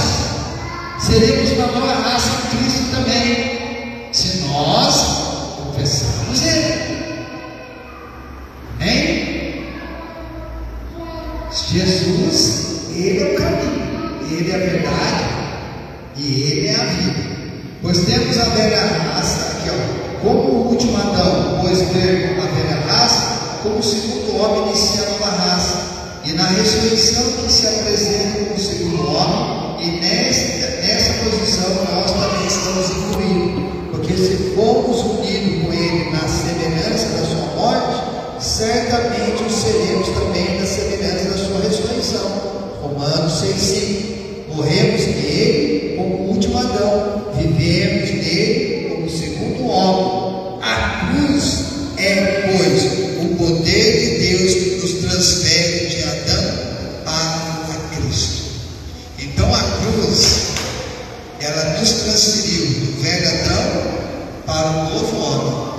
seremos uma nova raça em Cristo também, se nós confessarmos Ele. Amém? Jesus, Ele é o caminho, Ele é a verdade e Ele é a vida. Pois temos a velha raça, aqui ó, como o último Adão, pois ter a velha raça, como o segundo homem inicia a nova raça. E na ressurreição que se apresenta como o segundo homem, e nessa posição nós também estamos incluídos, porque se formos unidos com Ele na semelhança da sua morte, certamente o seremos também na semelhança da sua ressurreição. Romanos 6,5. Morremos nele como o último Adão, vivemos nele como o segundo homem. A cruz é, pois, o poder de Deus que nos transfere de Adão para Cristo. Então a cruz, ela nos transferiu do velho Adão para o novo homem.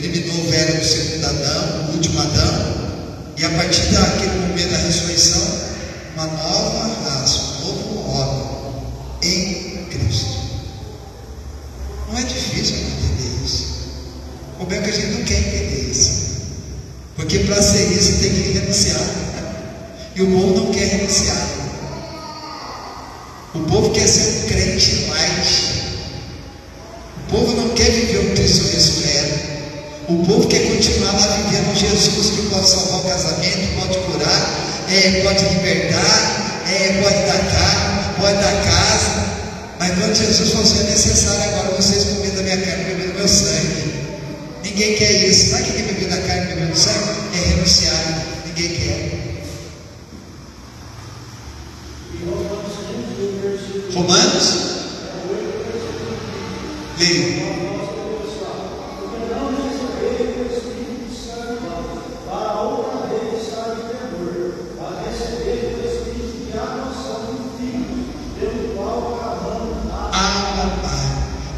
eliminou o velho do segundo Adão, o último Adão, e a partir daquele momento da ressurreição, uma nova raça, um novo homem em Cristo. Não é difícil entender isso. O problema é que a gente não quer entender isso, porque para ser isso tem que renunciar, e o povo não quer renunciar. O povo quer ser um crente light. O povo não quer viver o Cristo ressurreto. O povo quer continuar lá vivendo Jesus, que pode salvar o casamento, pode curar, pode libertar, pode dar carro, pode dar casa. Mas quando Jesus falou assim, é necessário agora vocês comerem da minha carne e beber do meu sangue. Ninguém quer isso. Sabe o que é beber da carne e beber do sangue? É renunciar. Ninguém quer. Romanos? Leia.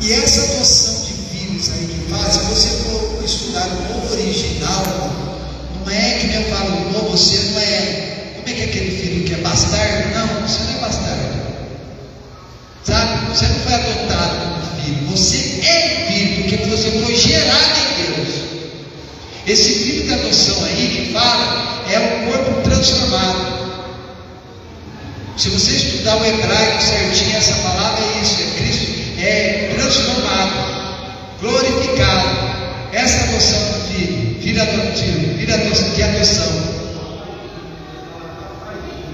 E essa noção de filhos aí que faz, se você for estudar o novo original, não é que nem eu falo, o novo, você não é, como é que é aquele filho que é bastardo? Não, você não é bastardo, sabe? Você não foi adotado como filho, você é filho, porque você foi gerado em Deus. Esse filho da noção aí que fala, é um corpo transformado. Se você estudar o hebraico certinho, essa palavra é isso, é Cristo. É transformado, glorificado. Essa é a noção do filho, filho adotivo, filho de adoção.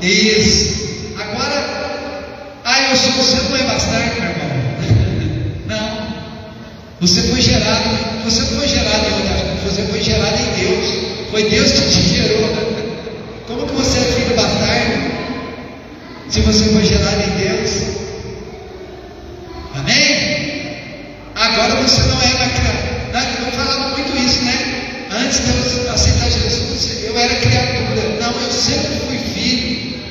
Isso. Agora, você não é bastardo, meu irmão. Não. Você foi gerado, você não foi gerado em outra coisa, você foi gerado em Deus. Foi Deus que te gerou. Como que você é filho bastardo? Se você foi gerado em Deus. Amém? Agora você não é mais criatura. Eu falava muito isso, né? Antes de eu aceitar Jesus, eu era criatura. Não, eu sempre fui filho.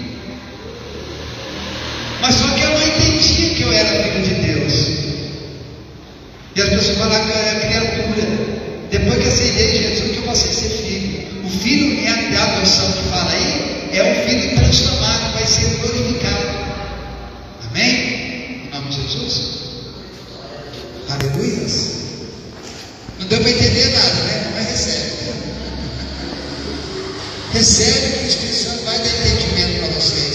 Mas só que eu não entendia que eu era filho de Deus. E as pessoas falavam que eu era criatura. Depois que eu aceitei Jesus, que eu passei a ser filho. O filho é a adoção que fala aí, é um filho transformado, vai ser glorificado. Amém? Em nome de Jesus. Aleluia. Não deu para entender nada, né? Mas recebe. Recebe que o Espírito Santo vai dar entendimento para você.